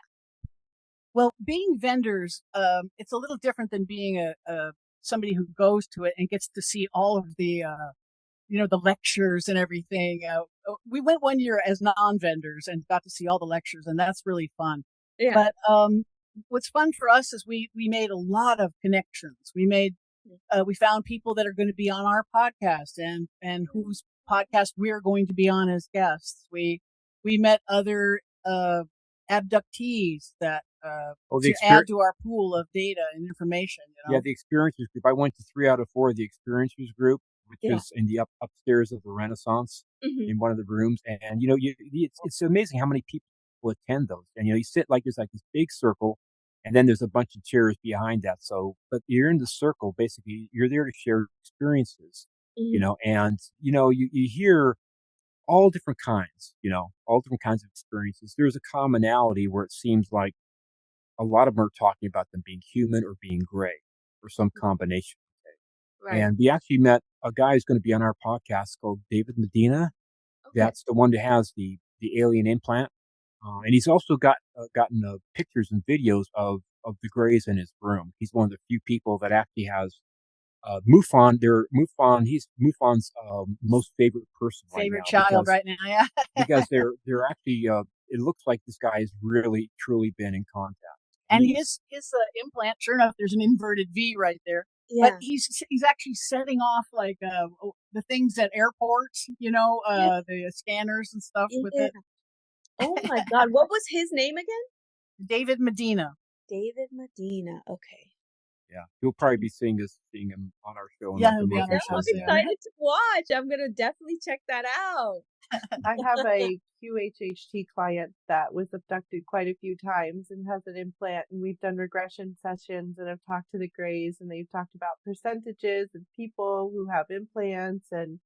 Well, being vendors, it's a little different than being somebody who goes to it and gets to see all of the, the lectures and everything. We went one year as non-vendors and got to see all the lectures, and that's really fun. Yeah. But what's fun for us is we made a lot of connections. We found people that are going to be on our podcast and whose podcast we're going to be on as guests. We met other abductees that to add to our pool of data and information. Yeah, the Experiencers group. I went to 3 out of 4 of the Experiencers group, which is in the upstairs of the Renaissance in one of the rooms. And it's amazing how many people attend those. And you sit there's like this big circle, and then there's a bunch of chairs behind that. So, but you're in the circle. Basically, you're there to share experiences. And you hear all different kinds, all different kinds of experiences. There's a commonality where it seems like a lot of them are talking about them being human or being gray or some combination. Right. And we actually met a guy who's going to be on our podcast called David Medina. Okay. That's the one that has the alien implant. And he's also gotten pictures and videos of the grays in his room. He's one of the few people that actually has Mufon. He's Mufon's most favorite person right now. Favorite child right now, yeah. Because they're actually. It looks like this guy has really truly been in contact. And his implant, sure enough, there's an inverted V right there. Yeah. But he's actually setting off like the things at airports, the scanners and stuff with it. Oh my God! What was his name again? David Medina. David Medina. Okay. Yeah, you'll probably be seeing him on our show. Yeah, he'll be on our show. I'm excited to watch. I'm gonna definitely check that out. I have a QHHT client that was abducted quite a few times and has an implant, and we've done regression sessions and I've talked to the Greys, and they've talked about percentages of people who have implants and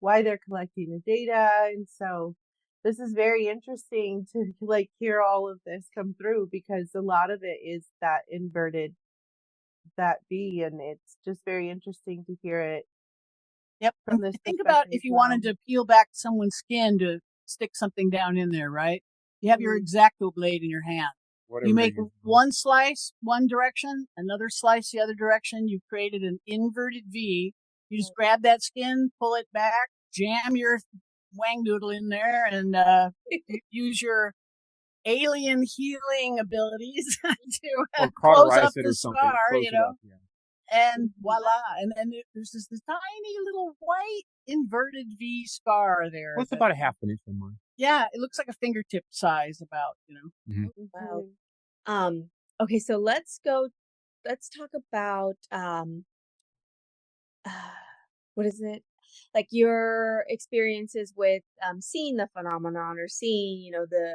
why they're collecting the data. And so this is very interesting to hear all of this come through, because a lot of it is that inverted, that V, and it's just very interesting to hear it. Yep. Think about if you wanted to peel back someone's skin to stick something down in there, right? You have your X-Acto blade in your hand. Whatever you make one slice one direction, another slice the other direction. You've created an inverted V. You just grab that skin, pull it back, jam your wang noodle in there, and use your alien healing abilities to close up the scar, and voila. And then there's this tiny little white inverted V scar there. What's about a half an inch in mine? Yeah, it looks like a fingertip size about, Wow. Okay, so let's talk about what is it? Like your experiences with seeing the phenomenon, or seeing, the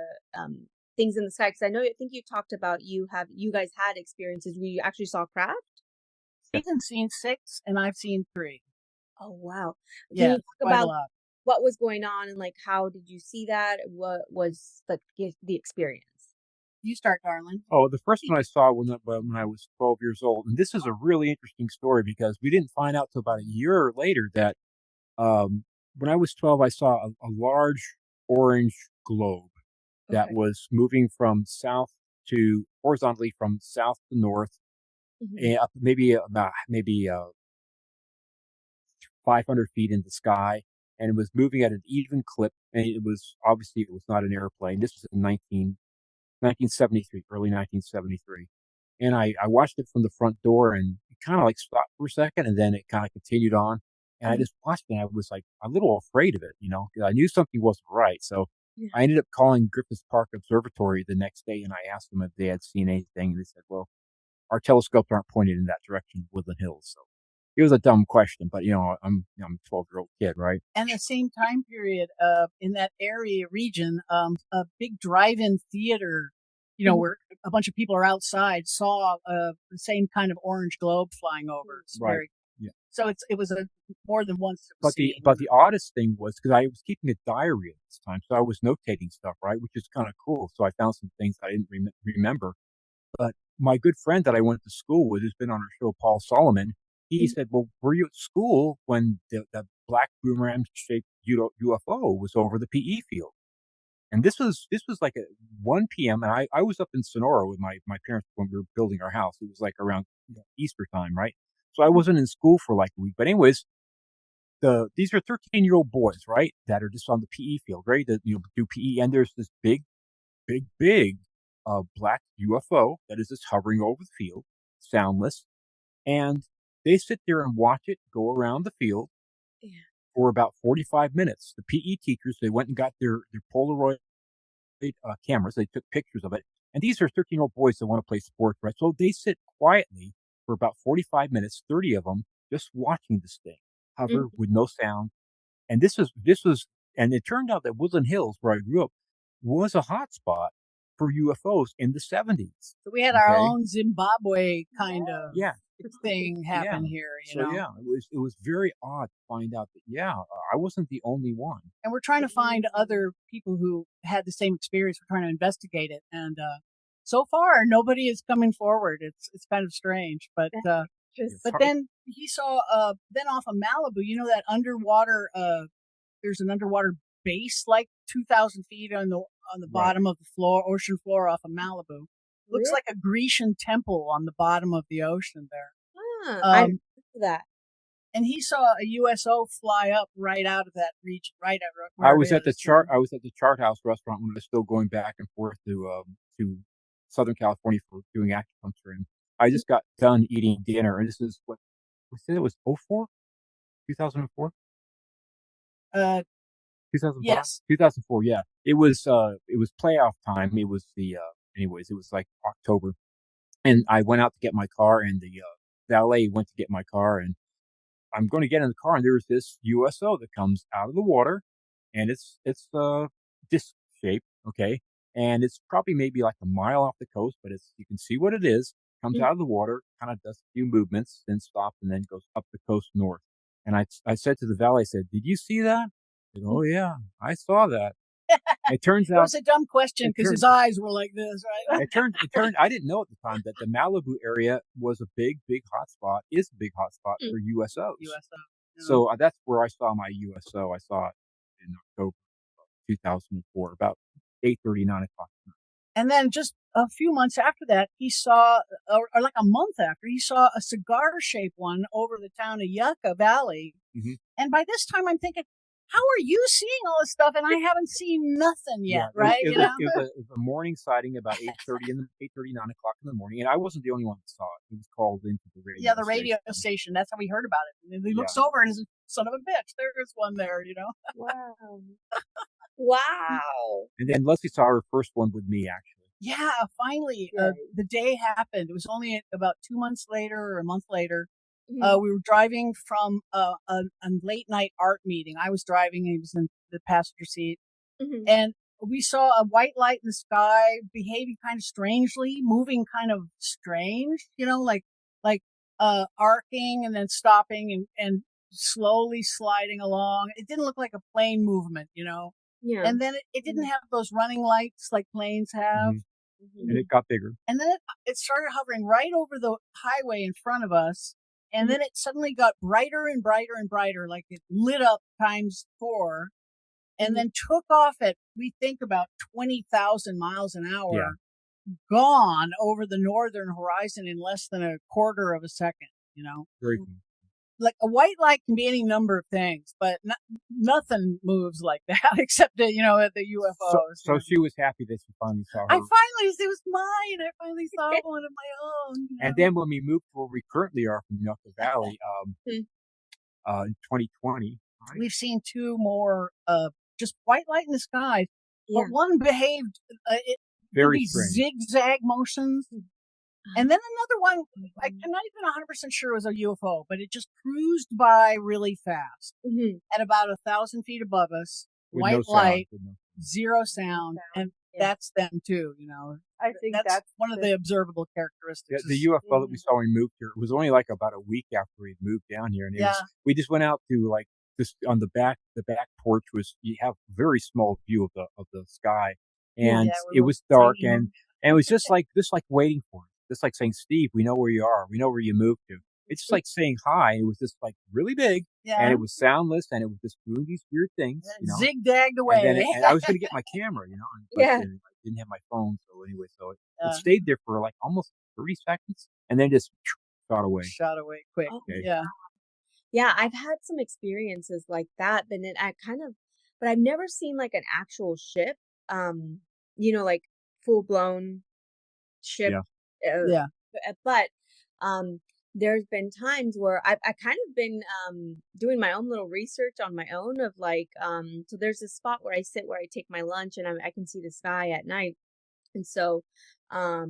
things in the sky. Because I think you talked about you guys had experiences where you actually saw craft. Stephen's seen 6 and I've seen 3. Oh wow! Can you talk about what was going on, and how did you see that? What was the experience? You start, darling. Oh, the first one I saw when I was 12 years old, and this is a really interesting story because we didn't find out till about a year later that when I was 12, I saw a large orange globe that was moving from horizontally from south to north, and up maybe 500 feet in the sky, and it was moving at an even clip. And it was not an airplane. This was in 1973, early 1973. And I watched it from the front door, and it kind of stopped for a second, and then it kind of continued on. And I just watched it, and I was a little afraid of it, because I knew something wasn't right. So I ended up calling Griffith Park Observatory the next day, and I asked them if they had seen anything. And they said, well, our telescopes aren't pointed in that direction, Woodland Hills. So it was a dumb question, but I'm a 12-year-old kid, right? And the same time period, in that area region, a big drive-in theater, where a bunch of people are outside, saw the same kind of orange globe flying over. It's right. So it was more than once. But the oddest thing was, because I was keeping a diary at this time, so I was notating stuff, right, which is kind of cool. So I found some things I didn't remember. But my good friend that I went to school with, who's been on our show, Paul Solomon, he said, well, were you at school when the black boomerang-shaped UFO was over the PE field? And this was like at 1 p.m. And I was up in Sonora with my parents when we were building our house. It was around Easter time, right? So I wasn't in school for a week. But anyways, these are 13-year-old boys, right, that are just on the PE field, ready to do PE. And there's this big black UFO that is just hovering over the field, soundless. And they sit there and watch it go around the field for about 45 minutes. The PE teachers, they went and got their Polaroid cameras. They took pictures of it. And these are 13-year-old boys that want to play sports, right? So they sit quietly for about 45 minutes, 30 of them, just watching this thing hover with no sound. And this was, and it turned out that Woodland Hills, where I grew up, was a hot spot for UFOs in the 70s. So we had our own Zimbabwe kind of thing happen here, So yeah, it was very odd to find out that I wasn't the only one. And we're trying to find other people who had the same experience. We're trying to investigate it, and so far nobody is coming forward. It's kind of strange, but then he saw then off of Malibu, you know, that underwater there's an underwater base like 2,000 feet on the bottom of the ocean floor off of Malibu. Looks like a Grecian temple on the bottom of the ocean there. I know that. And he saw a USO fly up right out of that region, right at where I was at the Chart House restaurant when I was still going back and forth to Southern California for doing acupuncture, and I just got done eating dinner, and this is what we said it was 2004. 2005? Yes. 2004, yeah. It was playoff time. It was anyways, it was like October. And I went out to get my car, and the valet went to get my car, and I'm going to get in the car, and there's this USO that comes out of the water, and it's disc shaped, okay? And it's probably maybe like a mile off the coast, but you can see what it is. Comes out of the water, kind of does a few movements, then stops, and then goes up the coast north. And I said to the valet, I said, "Did you see that?" He said, "Oh yeah, I saw that." It turns out it was a dumb question because his eyes were like this, right? It turned. I didn't know at the time that the Malibu area was a big hotspot. Is a big hotspot for USOs. So that's where I saw my USO. I saw it in October 2004, about 8:30, 9 o'clock. And then just a few months after that, he saw, or like a month after, he saw a cigar-shaped one over the town of Yucca Valley. Mm-hmm. And by this time, I'm thinking, how are you seeing all this stuff and I haven't seen nothing yet, right? It was a morning sighting about 8:30, 9 o'clock in the morning, and I wasn't the only one that saw it. It was called into the radio. Yeah, the radio station. That's how we heard about it. And he looks over and is son of a bitch. There's one there, you know. Wow. Wow. And then Leslie saw her first one with me, actually. Yeah, finally, the day happened. It was only about 2 months later or a month later. Mm-hmm. We were driving from a late night art meeting. I was driving and he was in the passenger seat. Mm-hmm. And we saw a white light in the sky behaving kind of strangely, moving kind of strange, you know, like arcing and then stopping and slowly sliding along. It didn't look like a plane movement, you know. Yeah. And then it didn't have those running lights like planes have. Mm-hmm. And it got bigger. And then it started hovering right over the highway in front of us. And then it suddenly got brighter and brighter and brighter, like it lit up times 4, and then took off at, we think, about 20,000 miles an hour, gone over the northern horizon in less than a quarter of a second, you know? Very cool. Like a white light can be any number of things, but nothing moves like that except, the UFOs. So she was happy that she finally saw her. It was mine. I finally saw one of my own. You know? And then when we moved to where we currently are from Yucca Valley, in 2020, we've seen 2 more, just white light in the sky, but one behaved, very strange. Zigzag motions. And then another one, I'm not even 100% sure it was a UFO, but it just cruised by really fast at about 1,000 feet above us. With white no light, sound. zero sound, and that's them too. You know, I think that's one of the observable characteristics. The UFO that we saw when we moved here, it was only like about a week after we moved down here, and we just went out to like this on the back porch you have a very small view of the sky, and it was dark and it was just like waiting for us. Just like saying, "Steve, we know where you are. We know where you moved to." It's just like saying hi. It was just like really big, and it was soundless, and it was just doing these weird things. You know? Zigzagged away. And I was going to get my camera, you know, and I didn't have my phone. So anyway, it stayed there for like almost 30 seconds, and then just shot away. Shot away quick. Okay. Yeah. Yeah, I've had some experiences like that. But I've never seen like an actual ship. Like full blown ship. But there's been times where I kind of been doing my own little research on my own of like so there's a spot where I sit where I take my lunch and I can see the sky at night, and so I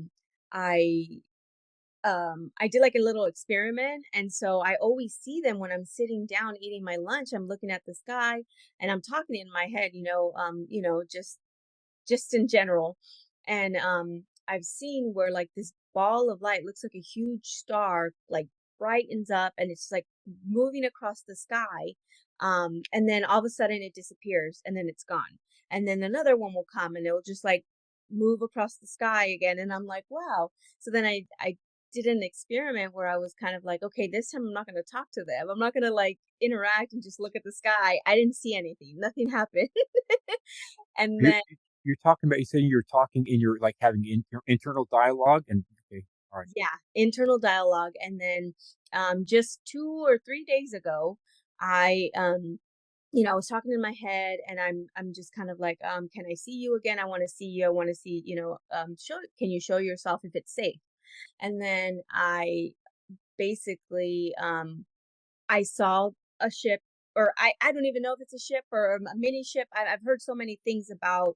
did like a little experiment, and so I always see them when I'm sitting down eating my lunch. I'm looking at the sky and I'm talking in my head, just in general, and I've seen where like this ball of light looks like a huge star, like brightens up and it's like moving across the sky. And then all of a sudden it disappears and then it's gone. And then another one will come and it'll just like move across the sky again. And I'm like, wow. So then I did an experiment where I was kind of like, okay, this time I'm not going to talk to them. I'm not going to like interact and just look at the sky. I didn't see anything. Nothing happened. And then you're talking about, you said you're talking in your, like having internal dialogue and, okay, all right. Yeah, internal dialogue. And then just 2 or 3 days ago, I I was talking in my head and I'm just kind of like, can I see you again? I want to see you. I want to see, can you show yourself if it's safe? And then I basically I saw a ship, or I don't even know if it's a ship or a mini ship. I've heard so many things about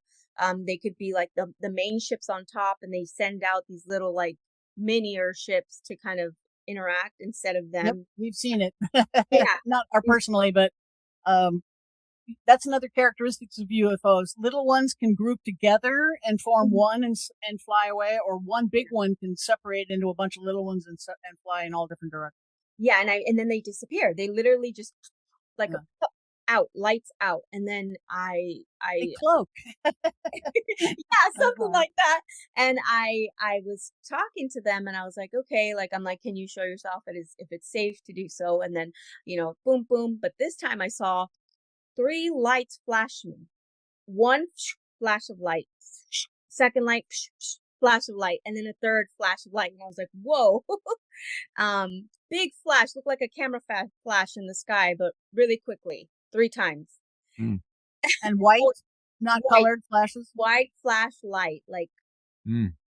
they could be like the main ships on top, and they send out these little like minier ships to kind of interact instead of them. Yep, we've seen it. Yeah, not personally, but that's another characteristics of UFOs. Little ones can group together and form one and fly away, or one big one can separate into a bunch of little ones and fly in all different directions. Yeah, and then they disappear. They literally just like out, lights out, and then I cloak. Yeah, something like that. And I was talking to them, and I was like, okay, like I'm like, can you show yourself if it's safe to do so? And then boom, boom. But this time I saw 3 lights flash me. One flash of light, second light, flash of light, and then a third flash of light. And I was like, whoa. Big flash, looked like a camera flash in the sky, but really quickly, 3 times. Mm. And white, not white, colored flashes? White flash light, like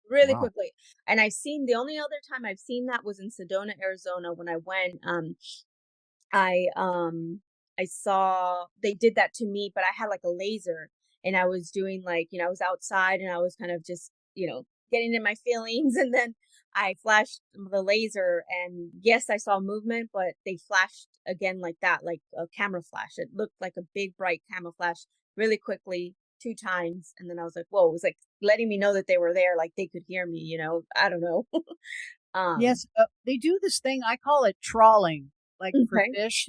really quickly. And the only other time I've seen that was in Sedona, Arizona, when I went. I saw they did that to me, but I had like a laser, and I was doing like, I was outside and I was kind of just, getting in my feelings, and then I flashed the laser, and yes, I saw movement, but they flashed again like that, like a camera flash. It looked like a big bright camera flash really quickly 2 times, and then I was like, whoa, it was like letting me know that they were there, like they could hear me, I don't know. Yes, they do this thing, I call it trawling, like for fish,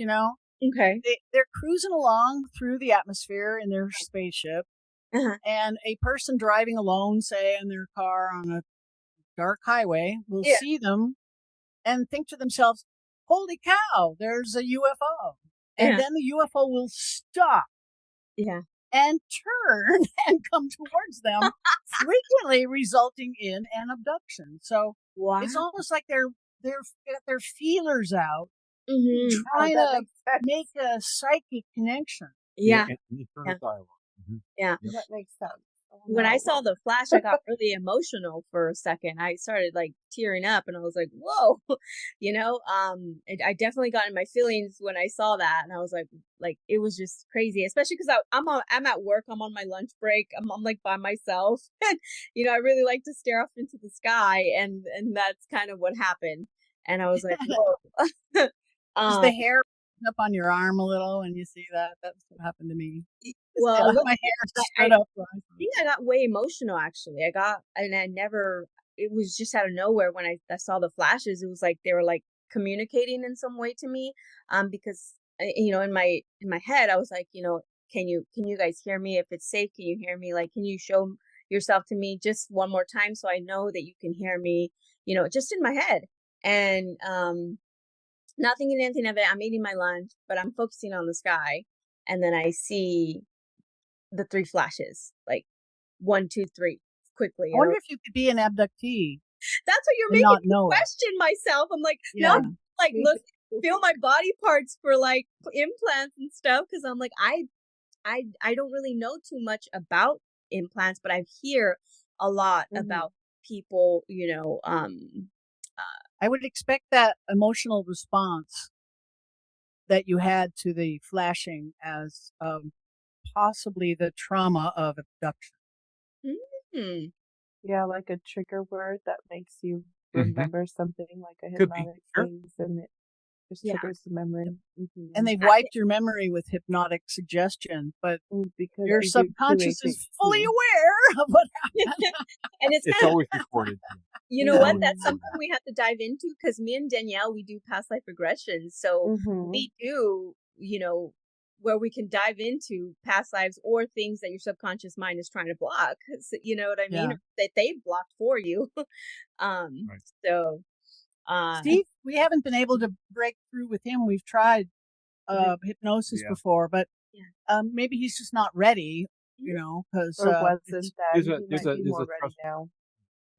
Okay. They're cruising along through the atmosphere in their spaceship, and a person driving alone, say in their car on a dark highway, will see them and think to themselves, holy cow, there's a UFO. And then the UFO will stop and turn and come towards them, frequently resulting in an abduction. So it's almost like they're got their feelers out, trying to make a psychic connection. Yeah. Dialogue. Yeah. That makes sense. When I saw the flash, I got really emotional for a second. I started like tearing up, and I was like, whoa, I definitely got in my feelings when I saw that. And I was like, it was just crazy, especially because I'm at work. I'm on my lunch break. I'm like by myself. And, I really like to stare off into the sky. And that's kind of what happened. And I was like, whoa. Is the hair up on your arm a little when you see that? That's what happened to me. Well, my hair stood up. I think I got way emotional, actually. It was just out of nowhere when I saw the flashes. It was like they were like communicating in some way to me. Because, in my head, I was like, can you guys hear me? If it's safe, can you hear me? Like, can you show yourself to me just one more time so I know that you can hear me, just in my head. And, not thinking anything of it. I'm eating my lunch, but I'm focusing on the sky. And then I see the 3 flashes, like 1, 2, 3, quickly. I wonder if you could be an abductee. That's what you're making me question myself. I'm like, now I'm like, look, feel my body parts for like implants and stuff. Cause I'm like, I don't really know too much about implants, but I hear a lot about people, I would expect that emotional response that you had to the flashing as possibly the trauma of abduction. Mm-hmm. Yeah, like a trigger word that makes you remember something, like a hypnotic things, and it just triggers the memory. Mm-hmm. And they've wiped your memory with hypnotic suggestion, but because your subconscious is fully aware of what happened. And it's always recorded. You know what? That's something we have to dive into, because me and Danielle, we do past life regressions. So we do, where we can dive into past lives or things that your subconscious mind is trying to block. You know what I mean? Yeah. That they've blocked for you. Right. So, Steve, we haven't been able to break through with him. We've tried hypnosis before, but maybe he's just not ready, because or wasn't then. He might be more ready trust, now.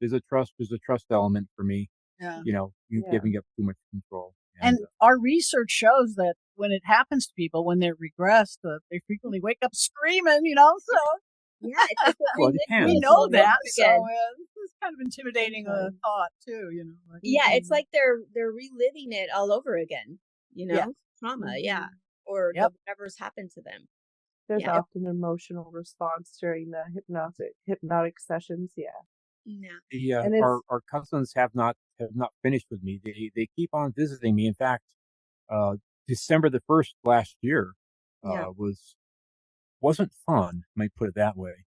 There's a trust element for me. Yeah. You giving up too much control. And our research shows that when it happens to people, when they're regressed, they frequently wake up screaming, so. Yeah, it's well, it depends. We know that, so it's kind of intimidating thought too, Yeah, it's like they're reliving it all over again, trauma, or whatever's happened to them. There's often an emotional response during the hypnotic sessions. And our cousins have not finished with me. They keep on visiting me. In fact, December the 1st last year wasn't fun. I might put it that way.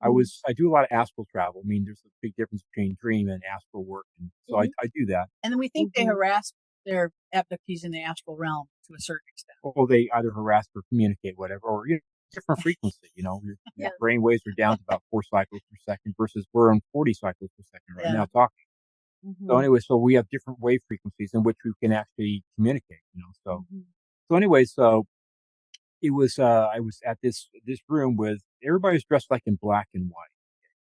I do a lot of astral travel. I mean, there's a big difference between dream and astral work, and so I do that. And then we think they harass their abductees in the astral realm to a certain extent. Or they either harass or communicate, whatever, or different frequency. Your brain waves are down to about 4 cycles per second versus we're on 40 cycles per second right now talking. So anyway, so we have different wave frequencies in which we can actually communicate. So anyway, so it was I was at this room with everybody's dressed like in black and white.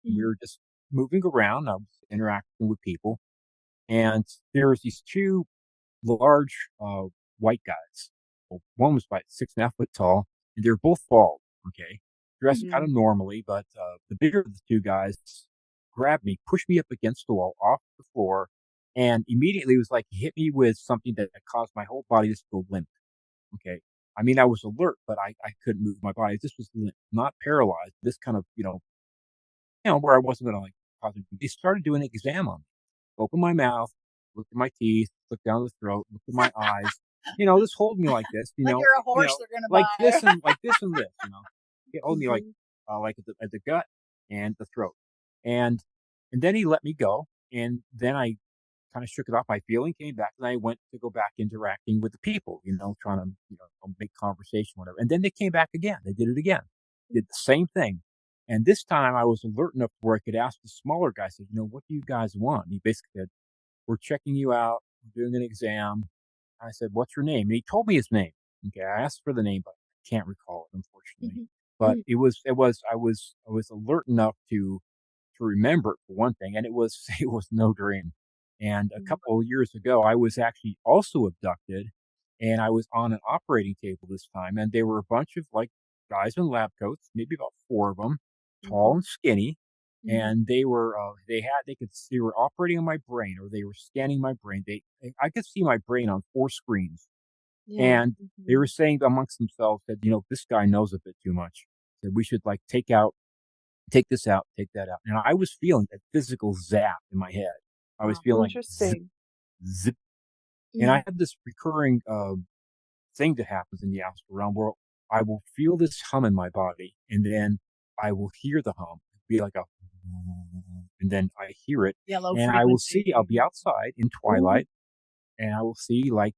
We were just moving around. I was interacting with people, and there was these 2 large white guys. Well, one was about 6.5 foot tall, and they're both bald. Okay, dressed kind of normally, but the bigger of the 2 guys grabbed me, pushed me up against the wall, off the floor, and immediately it was like he hit me with something that caused my whole body just to go limp. Okay. I mean, I was alert, but I couldn't move my body. This was limp, not paralyzed. This kind of, where I wasn't going to cause it. They started doing an exam on me. Open my mouth, look at my teeth, look down the throat, look at my eyes. Just hold me like this. Like you're a horse they're going to like buy. this and like this and this. It hold me like at the gut and the throat, and then he let me go, and then I kind of shook it off. My feeling came back, and I went to go back interacting with the people, trying to, make conversation, whatever. And then they came back again. They did it again. Did the same thing. And this time I was alert enough where I could ask the smaller guy, I said, what do you guys want? And he basically said, we're checking you out. We're doing an exam. I said, what's your name? And he told me his name. Okay. I asked for the name, but I can't recall it, unfortunately. But I was alert enough to remember it for one thing. And it was no dream. And a couple of years ago, I was actually also abducted, and I was on an operating table this time, and there were a bunch of guys in lab coats, maybe about 4 of them, tall and skinny, and they were they were operating on my brain, or they were scanning my brain. I could see my brain on 4 screens, and they were saying amongst themselves that this guy knows a bit too much, that we should take this out, take that out, and I was feeling a physical zap in my head. I was feeling zip, zip. And I have this recurring thing that happens in the astral realm where I will feel this hum in my body, and then I will hear the hum. It'll be like a, and then I hear it, and I will see. I'll be outside in twilight, and I will see like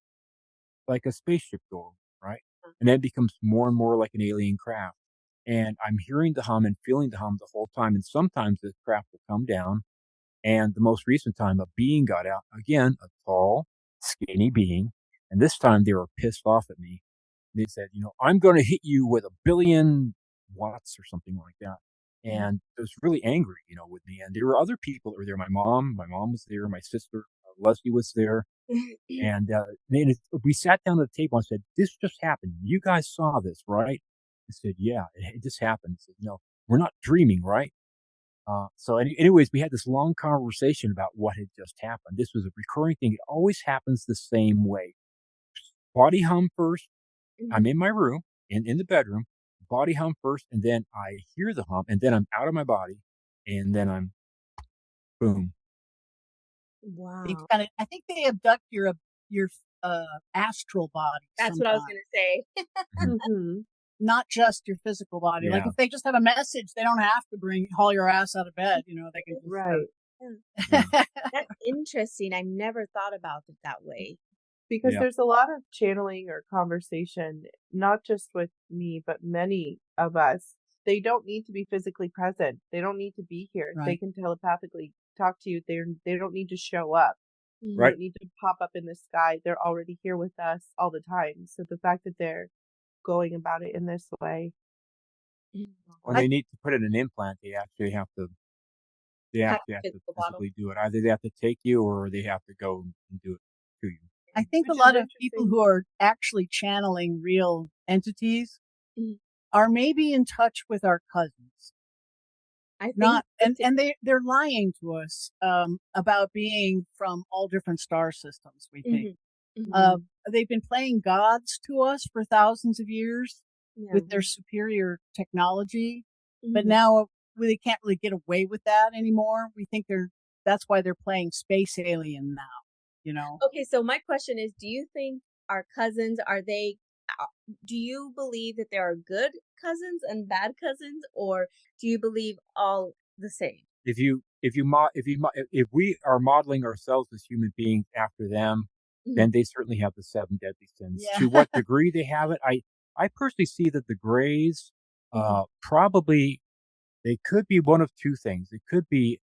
a spaceship go over, right, and then it becomes more and more like an alien craft, and I'm hearing the hum and feeling the hum the whole time. And sometimes the craft will come down. And the most recent time, a being got out, again, a tall, skinny being. And this time they were pissed off at me. They said, I'm going to hit you with 1 billion watts or something like that. And I was really angry, with me. And there were other people that were there. My mom was there. My sister, Leslie, was there. And then we sat down at the table and said, this just happened. You guys saw this, right? I said, yeah, it just happened. I said, we're not dreaming, right? So anyways, we had this long conversation about what had just happened. This was a recurring thing. It always happens the same way. Body hum first. I'm in my room, in the bedroom, body hum first, and then I hear the hum, and then I'm out of my body, and then I'm boom. Wow. I think they abduct your astral body. That's what I was going to say. Not just your physical body. Like if they just have a message, they don't have to haul your ass out of bed. They can just Yeah. That's interesting. I never thought about it that way. Because there's a lot of channeling or conversation, not just with me, but many of us. They don't need to be physically present. They don't need to be here. Right. They can telepathically talk to you. They don't need to show up. They don't need to pop up in the sky. They're already here with us all the time. So the fact that they're going about it in this way. When they need to put in an implant, they actually have to physically do it. Either they have to take you or they have to go and do it to you. I think Which a lot is of people who are actually channeling real entities are maybe in touch with our cousins. I think and they're lying to us about being from all different star systems, we think. They've been playing gods to us for thousands of years with their superior technology, but now they can't really get away with that anymore. We think that's why they're playing space alien now. You know? Okay, so my question is, do you think our cousins, do you believe that there are good cousins and bad cousins, or do you believe all the same? If we are modeling ourselves as human beings after them, then they certainly have the 7 deadly sins. Yeah. To what degree they have it, I personally see that the Greys, probably, they could be one of two things. It could be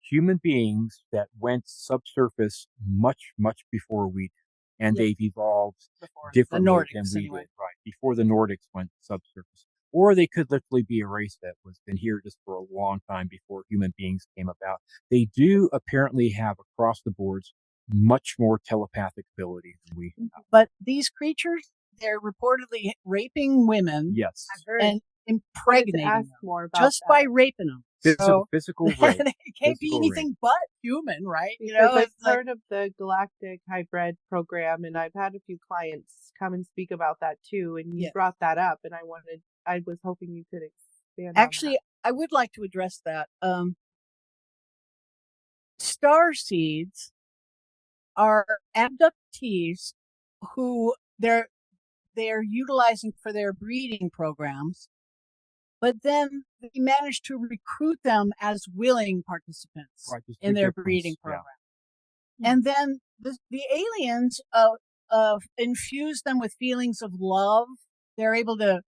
human beings that went subsurface much, much before we did, and they've evolved differently than we did, right? Before the Nordics went subsurface. Or they could literally be a race that was been here just for a long time before human beings came about. They do apparently have, across the boards, much more telepathic ability than we have. But these creatures, they're reportedly raping women. Yes. And impregnating them more about just by raping them. Physical rape. It can't be anything but human, right? Because I'm part of the Galactic Hybrid program, and I've had a few clients come and speak about that too. And you brought that up, and I was hoping you could expand. Actually, I would like to address that. Star seeds are abductees who they're utilizing for their breeding programs. But then they managed to recruit them as willing participants in their breeding program. And then the aliens infuse them with feelings of love. They're able to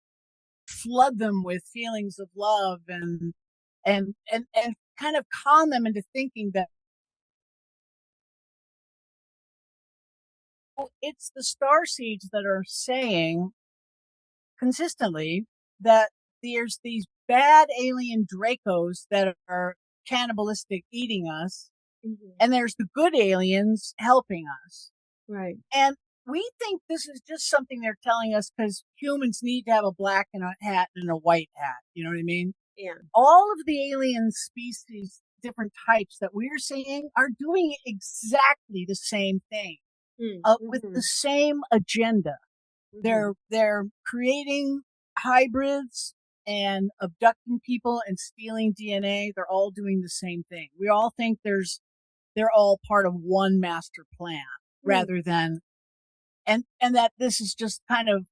flood them with feelings of love and kind of con them into thinking that it's the star seeds that are saying consistently that there's these bad alien Dracos that are cannibalistic, eating us, and there's the good aliens helping us. Right. And we think this is just something they're telling us because humans need to have a black and a hat and a white hat. You know what I mean? Yeah. All of the alien species, different types that we're seeing, are doing exactly the same thing with the same agenda. They're creating hybrids and abducting people and stealing DNA. They're all doing the same thing. We all think they're all part of one master plan rather than, and that this is just kind of,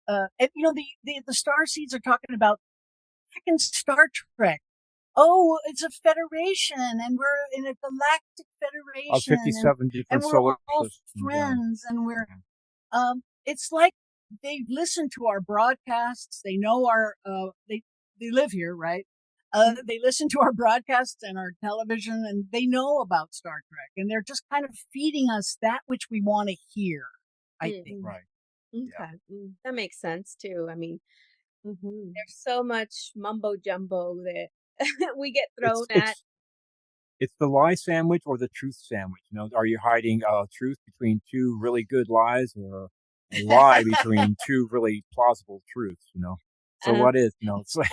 and the star seeds are talking about freaking Star Trek. Oh, it's a federation and we're in a galactic federation of 57 different and solar we're all systems. friends and we're, it's like they listen to our broadcasts. They know they live here, right? They listen to our broadcasts and our television, and they know about Star Trek, and they're just kind of feeding us that which we want to hear, I think. Right. Okay. That makes sense too. I mean, there's so much mumbo jumbo that we get thrown at. It's the lie sandwich or the truth sandwich. You know, are you hiding truth between two really good lies, or a lie between two really plausible truths? You know, so what is? You know, it's like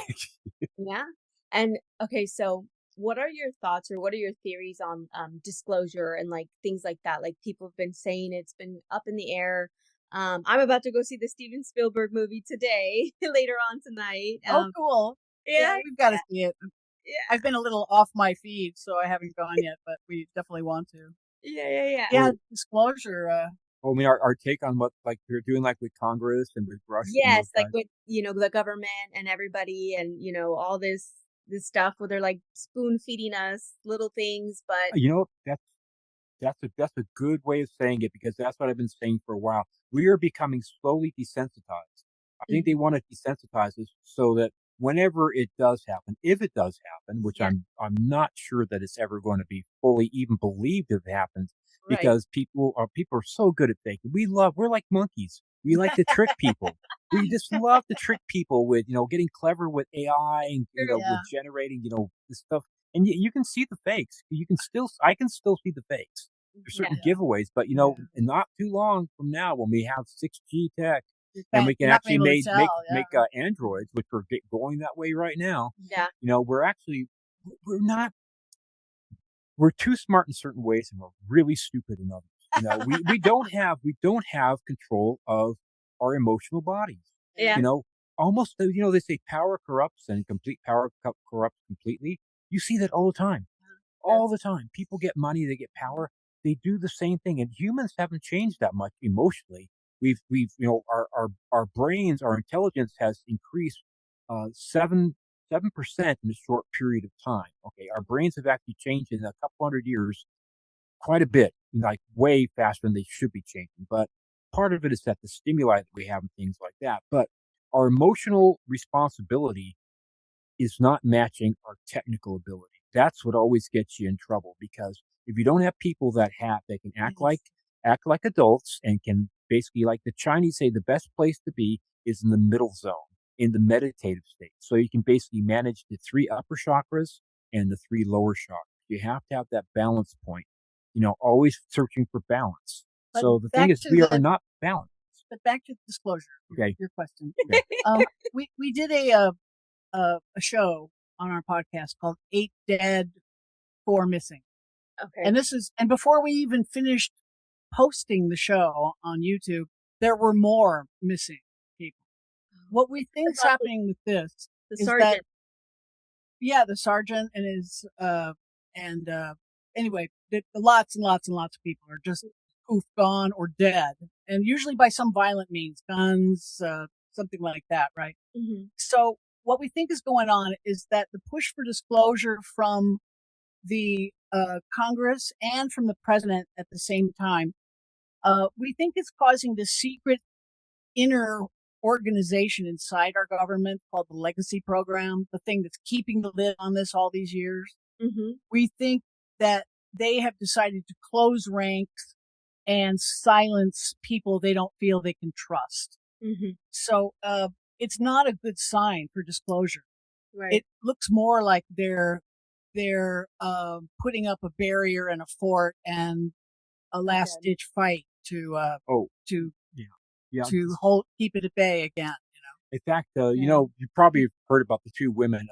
yeah. And okay, so what are your thoughts or what are your theories on disclosure and like things like that? Like people have been saying it's been up in the air. I'm about to go see the Steven Spielberg movie today, later on tonight. Oh, cool. Yeah, we've got to see it. Yeah. I've been a little off my feed, so I haven't gone yet, but we definitely want to. Yeah. Disclosure. I mean, our take on what like they're doing, like with Congress and with Russia. Yes, like with the government and everybody, and all this this stuff where they're like spoon feeding us little things, but You know, that's a good way of saying it because that's what I've been saying for a while. We are becoming slowly desensitized. I think they Mhm. want to desensitize us so that whenever it does happen, if it does happen, which Yeah, I'm not sure that it's ever going to be fully even believed if it happens, right. because people are so good at faking. We're like monkeys. We like to trick people. We just love to trick people with getting clever with AI and True. Yeah. with generating this stuff. And you can see the fakes. I can still see the fakes. There's Yeah. certain giveaways, but Yeah. and not too long from now when we have 6G tech and we can You're not gonna actually be able to tell. Yeah. make androids, which are going that way right now. Yeah. We're actually we're not we're too smart in certain ways and we're really stupid in others. We don't have control of our emotional bodies. Yeah. You know, almost they say power corrupts and complete power corrupts completely. You see that all the time. All the time. People get money, they get power. They do the same thing, and humans haven't changed that much emotionally. We've our brains, our intelligence has increased 7% in a short period of time. Okay, our brains have actually changed in a couple hundred years, quite a bit, like way faster than they should be changing. But part of it is that the stimuli that we have and things like that. But our emotional responsibility is not matching our technical ability. That's what always gets you in trouble because if you don't have people that can act like adults and can basically, like the Chinese say, the best place to be is in the middle zone, in the meditative state. So you can basically manage the three upper chakras and the three lower chakras. You have to have that balance point. Always searching for balance. But So the thing back is, to we are the not balanced. but back to disclosure. Okay. Your question. Okay. We did a show on our podcast called 8 Dead, 4 Missing. Okay. And before we even finished posting the show on YouTube, there were more missing people. What we think is happening with this The is sergeant. the sergeant and his anyway, lots and lots and lots of people are just poof gone or dead, and usually by some violent means, guns, something like that, right? Mm-hmm. So what we think is going on is that the push for disclosure from the Congress and from the president at the same time, we think is causing this secret inner organization inside our government called the legacy program, the thing that's keeping the lid on this all these years. Mm-hmm. We think that they have decided to close ranks and silence people they don't feel they can trust. Mm-hmm. So it's not a good sign for disclosure. Right. It looks more like they're putting up a barrier and a fort and a last ditch fight to keep it at bay again. In fact, you probably heard about the two women,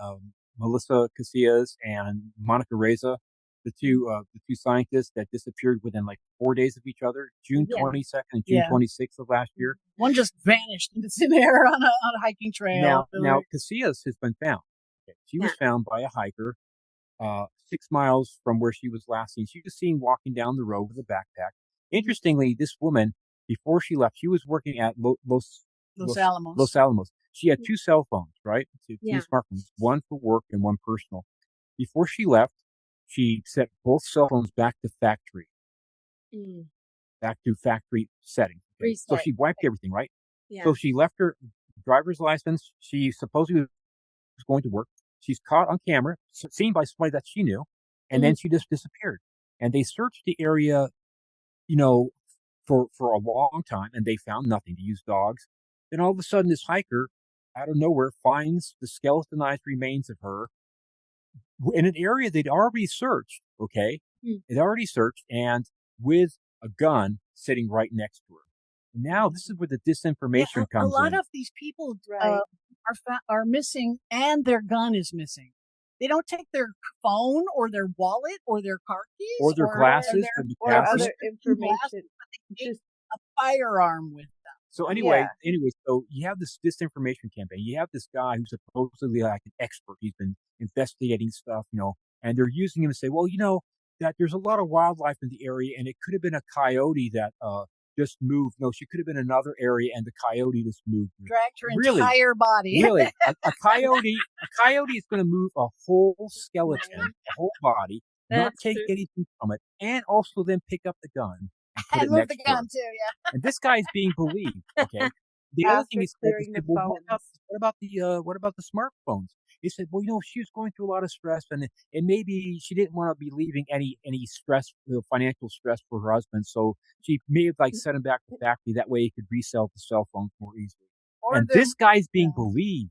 Melissa Casillas and Monica Reza, the two scientists that disappeared within like 4 days of each other, June Yeah. 22nd and June 26th of last year. One just vanished into thin air on a hiking trail. Now Casillas has been found. Okay. She was found by a hiker 6 miles from where she was last seen. She was seen walking down the road with a backpack. Interestingly, this woman, before she left, she was working at Los Alamos. Los Alamos. She had two cell phones, right? Two Yeah. smartphones, one for work and one personal. Before she left, she set both cell phones back to factory setting. Okay? So Reset. she wiped everything, right? Yeah. So she left her driver's license. She supposedly was going to work. She's caught on camera, seen by somebody that she knew, and then she just disappeared. And they searched the area, for a long time, and they found nothing. They used dogs. Then all of a sudden, this hiker, out of nowhere, finds the skeletonized remains of her in an area they'd already searched. Okay, they'd already searched, and with a gun sitting right next to her. Now, this is where the disinformation comes in. A lot of these people Right. are missing, and their gun is missing. They don't take their phone or their wallet or their car keys or their glasses, or other information. Just a firearm with them. So anyway, so you have this disinformation campaign. You have this guy who's supposedly like an expert. He's been investigating stuff, and they're using him to say, well, that there's a lot of wildlife in the area, and it could have been a coyote that just moved. No, she could have been in another area, and the coyote just moved her. Dragged her Really? entire body. Really, a coyote is going to move a whole skeleton, a whole body, not That's take true. anything from it, and also then pick up the gun and put And it move next the to her. gun too, yeah. And this guy's being believed. Okay. The other thing After he said, clearing the well, phones. what about the smartphones? He said, well, she was going through a lot of stress, and maybe she didn't want to be leaving any stress, financial stress for her husband, so she may have sent him back to the factory. That way, he could resell the cell phones more easily. Or And the this guy's being believed.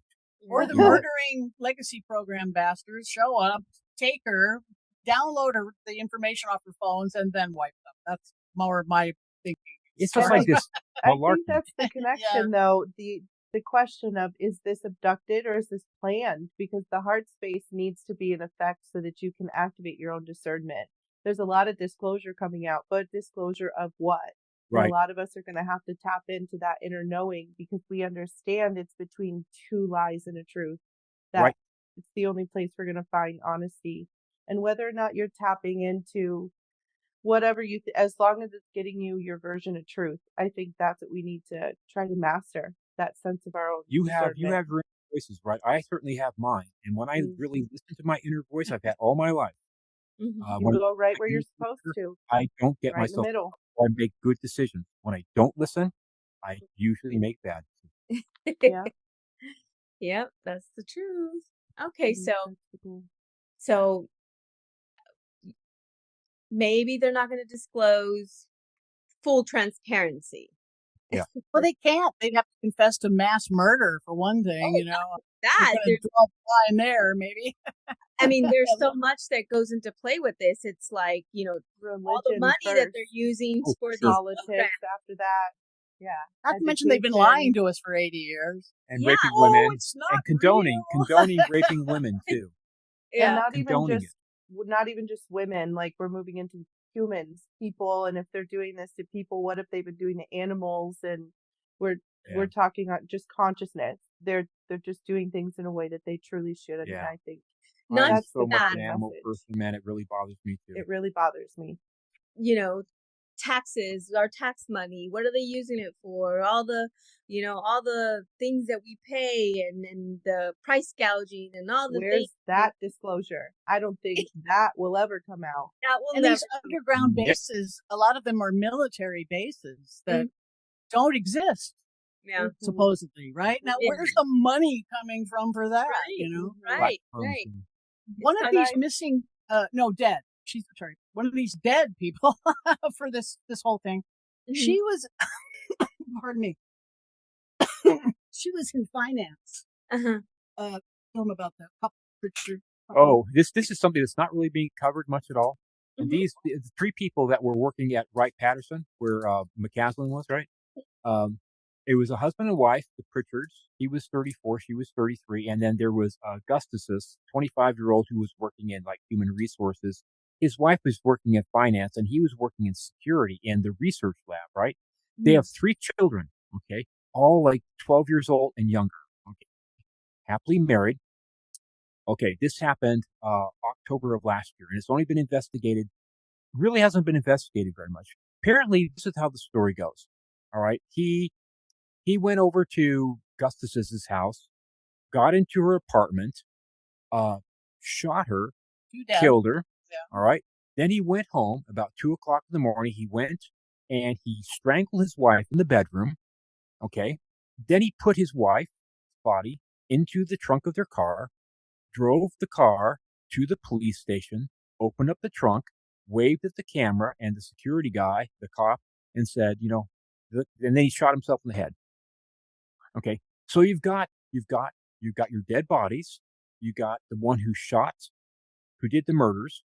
or the You know? murdering legacy program bastards show up, take her, download her the information off her phones, and then wipe them. That's more my thinking. It's just Well, like this I think malarkey. that's the connection, though. The question of, is this abducted or is this planned? Because the heart space needs to be in effect so that you can activate your own discernment. There's a lot of disclosure coming out, but disclosure of what? And Right. a lot of us are going to have to tap into that inner knowing because we understand it's between two lies and a truth. That Right. it's the only place we're going to find honesty. And whether or not you're tapping into whatever as long as it's getting you your version of truth, I think that's what we need to try to master, that sense of our own You have discernment. your inner voices, right? I certainly have mine. And when I really listen to my inner voice, I've had all my life. You go right where you're supposed to. I don't get Right in the myself. middle. I make good decisions. When I don't listen, I usually make bad decisions. Yeah. Yep, that's the truth. Okay, Mhm, so that's the goal. so maybe they're not going to disclose full transparency. Yeah. Well, they can't. They'd have to confess to mass murder for one thing, Oh, you know. that You're gonna draw a line there, maybe. I mean, there's so much that goes into play with this. It's like, all the Religion money that first, they're using Oh, for these sure. politics programs. after that. Yeah. Not to mention they've been lying to us for 80 years. And Yeah. raping Oh, women it's not and condoning real. raping women too. And Yeah. not even Condoning just women, like we're moving into humans, people, and if they're doing this to people, what if they've been doing to animals? And we're talking about just consciousness. They're just doing things in a way that they truly shouldn't. Yeah. And I think Not I'm that's so the much that. an animal message. person, man. It really bothers me too. It really bothers me. Taxes, our tax money, what are they using it for? All the things that we pay and the price gouging and all the Where's things that disclosure? I don't think that will ever come out. that will And never. these underground Yep. bases, a lot of them are military bases that don't exist, Yeah. supposedly, right? Now, Yeah. where's the money coming from for that, you know? Right. One of And these I- missing, dead. She's sorry. One of these dead people for this whole thing. She was, pardon me. She was in finance. Uh-huh. Tell them about that. Richard. Oh, this is something that's not really being covered much at all. And Mhm. the three people that were working at Wright-Patterson, where McCaslin was, right? It was a husband and wife, the Pritchards. He was 34, she was 33, and then there was Augustus, 25-year-old, who was working in human resources. His wife was working in finance, and he was working in security in the research lab, right? They have 3 children, okay, all 12 years old and younger, okay, happily married. Okay, this happened October of last year, and it's only been investigated. Really hasn't been investigated very much. Apparently, this is how the story goes. All right, he went over to Gustus's house, got into her apartment, shot her, killed her. Yeah. All right. Then he went home about 2:00 in the morning. He went and he strangled his wife in the bedroom. Okay. Then he put his wife's body into the trunk of their car, drove the car to the police station, opened up the trunk, waved at the camera and the security guy, the cop, and said, and then he shot himself in the head. Okay. So you've got your dead bodies. You got the one who did the murders.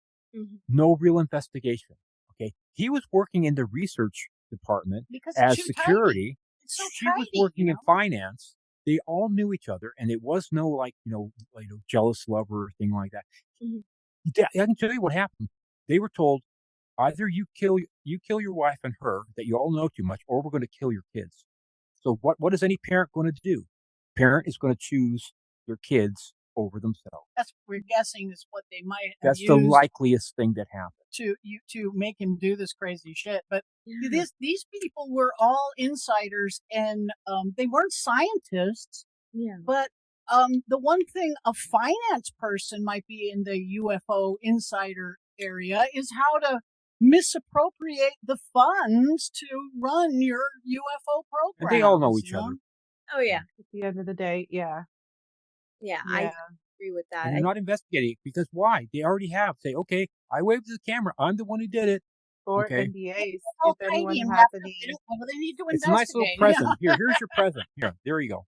No real investigation. Okay. He was working in the research department Because as security. So She was working in finance. They all knew each other, and it was no jealous lover or thing like that. I can tell you what happened. They were told, either you kill your wife and her that you all know too much, or we're going to kill your kids. So what is any parent going to do? Parent is going to choose their kids over themselves. That's what we're guessing is what they might have That's used the likeliest thing that happened. to make him do this crazy shit. But these people were all insiders, and they weren't scientists. Yeah. But the one thing a finance person might be in the UFO insider area is how to misappropriate the funds to run your UFO program. And they all know each other. Oh yeah. At the end of the day, yeah. Yeah, I agree with that. And they're not investigating because why? They already have. Say, okay, I waved the camera. I'm the one who did it. Or Okay. NDAs. Oh, If anyone tiny and has they need to It's investigate. a nice little present. Here's your present. Here, there you go.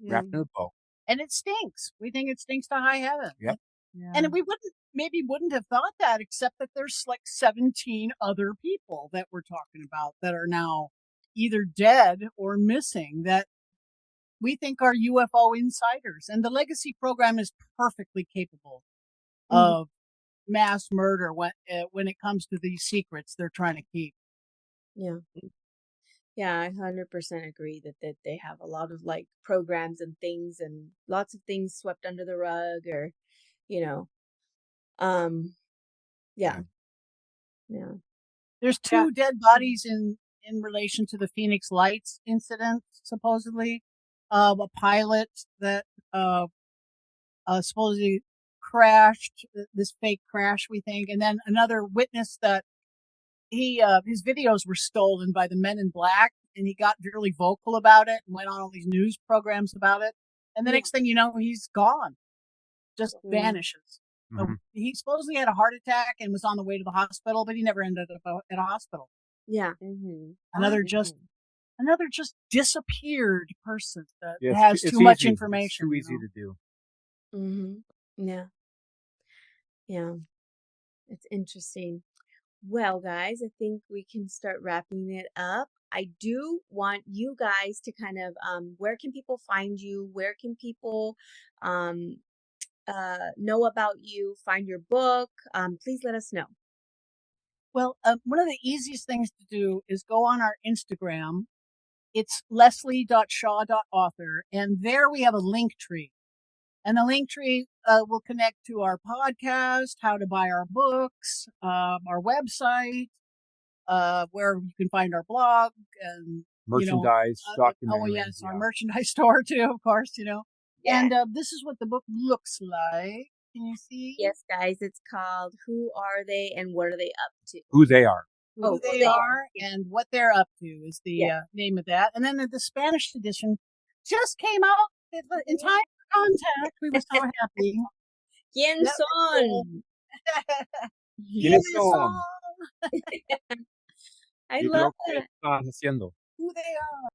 Wrapped in a bow. And it stinks. We think it stinks to high heaven. Yep. Yeah. And we wouldn't have thought that, except that there's like 17 other people that we're talking about that are now either dead or missing that we think are UFO insiders. And the legacy program is perfectly capable of mass murder when it comes to these secrets they're trying to keep. Yeah. Yeah, I 100% agree that they have a lot of like programs and things and lots of things swept under the rug or, yeah. There's two dead bodies in relation to the Phoenix Lights incident, supposedly. A pilot that supposedly crashed, this fake crash, we think, and then another witness that his videos were stolen by the Men in Black, and he got really vocal about it and went on all these news programs about it. And the next thing you know, he's gone, just vanishes. So he supposedly had a heart attack and was on the way to the hospital, but he never ended up at a hospital. Yeah. Another just disappeared person that has too much information. It's too easy to do. Yeah. Yeah. It's interesting. Well, guys, I think we can start wrapping it up. I do want you guys to kind of, where can people find you? Where can people know about you? Find your book? Please let us know. Well, one of the easiest things to do is go on our Instagram. It's leslie.shaw.author, and there we have a link tree. And the link tree will connect to our podcast, how to buy our books, our website, where you can find our blog and merchandise, documentary. Oh yes, our merchandise store too, of course. Yeah. And this is what the book looks like. Can you see? Yes, guys. It's called "Who Are They and What Are They Up to?" Who they are. Who they are and what they're up to is the name of that. And then the Spanish edition just came out in time for contact. We were so happy. ¿Quién son? ¿Quiénes son? I love that. ¿Qué están haciendo? Who they are.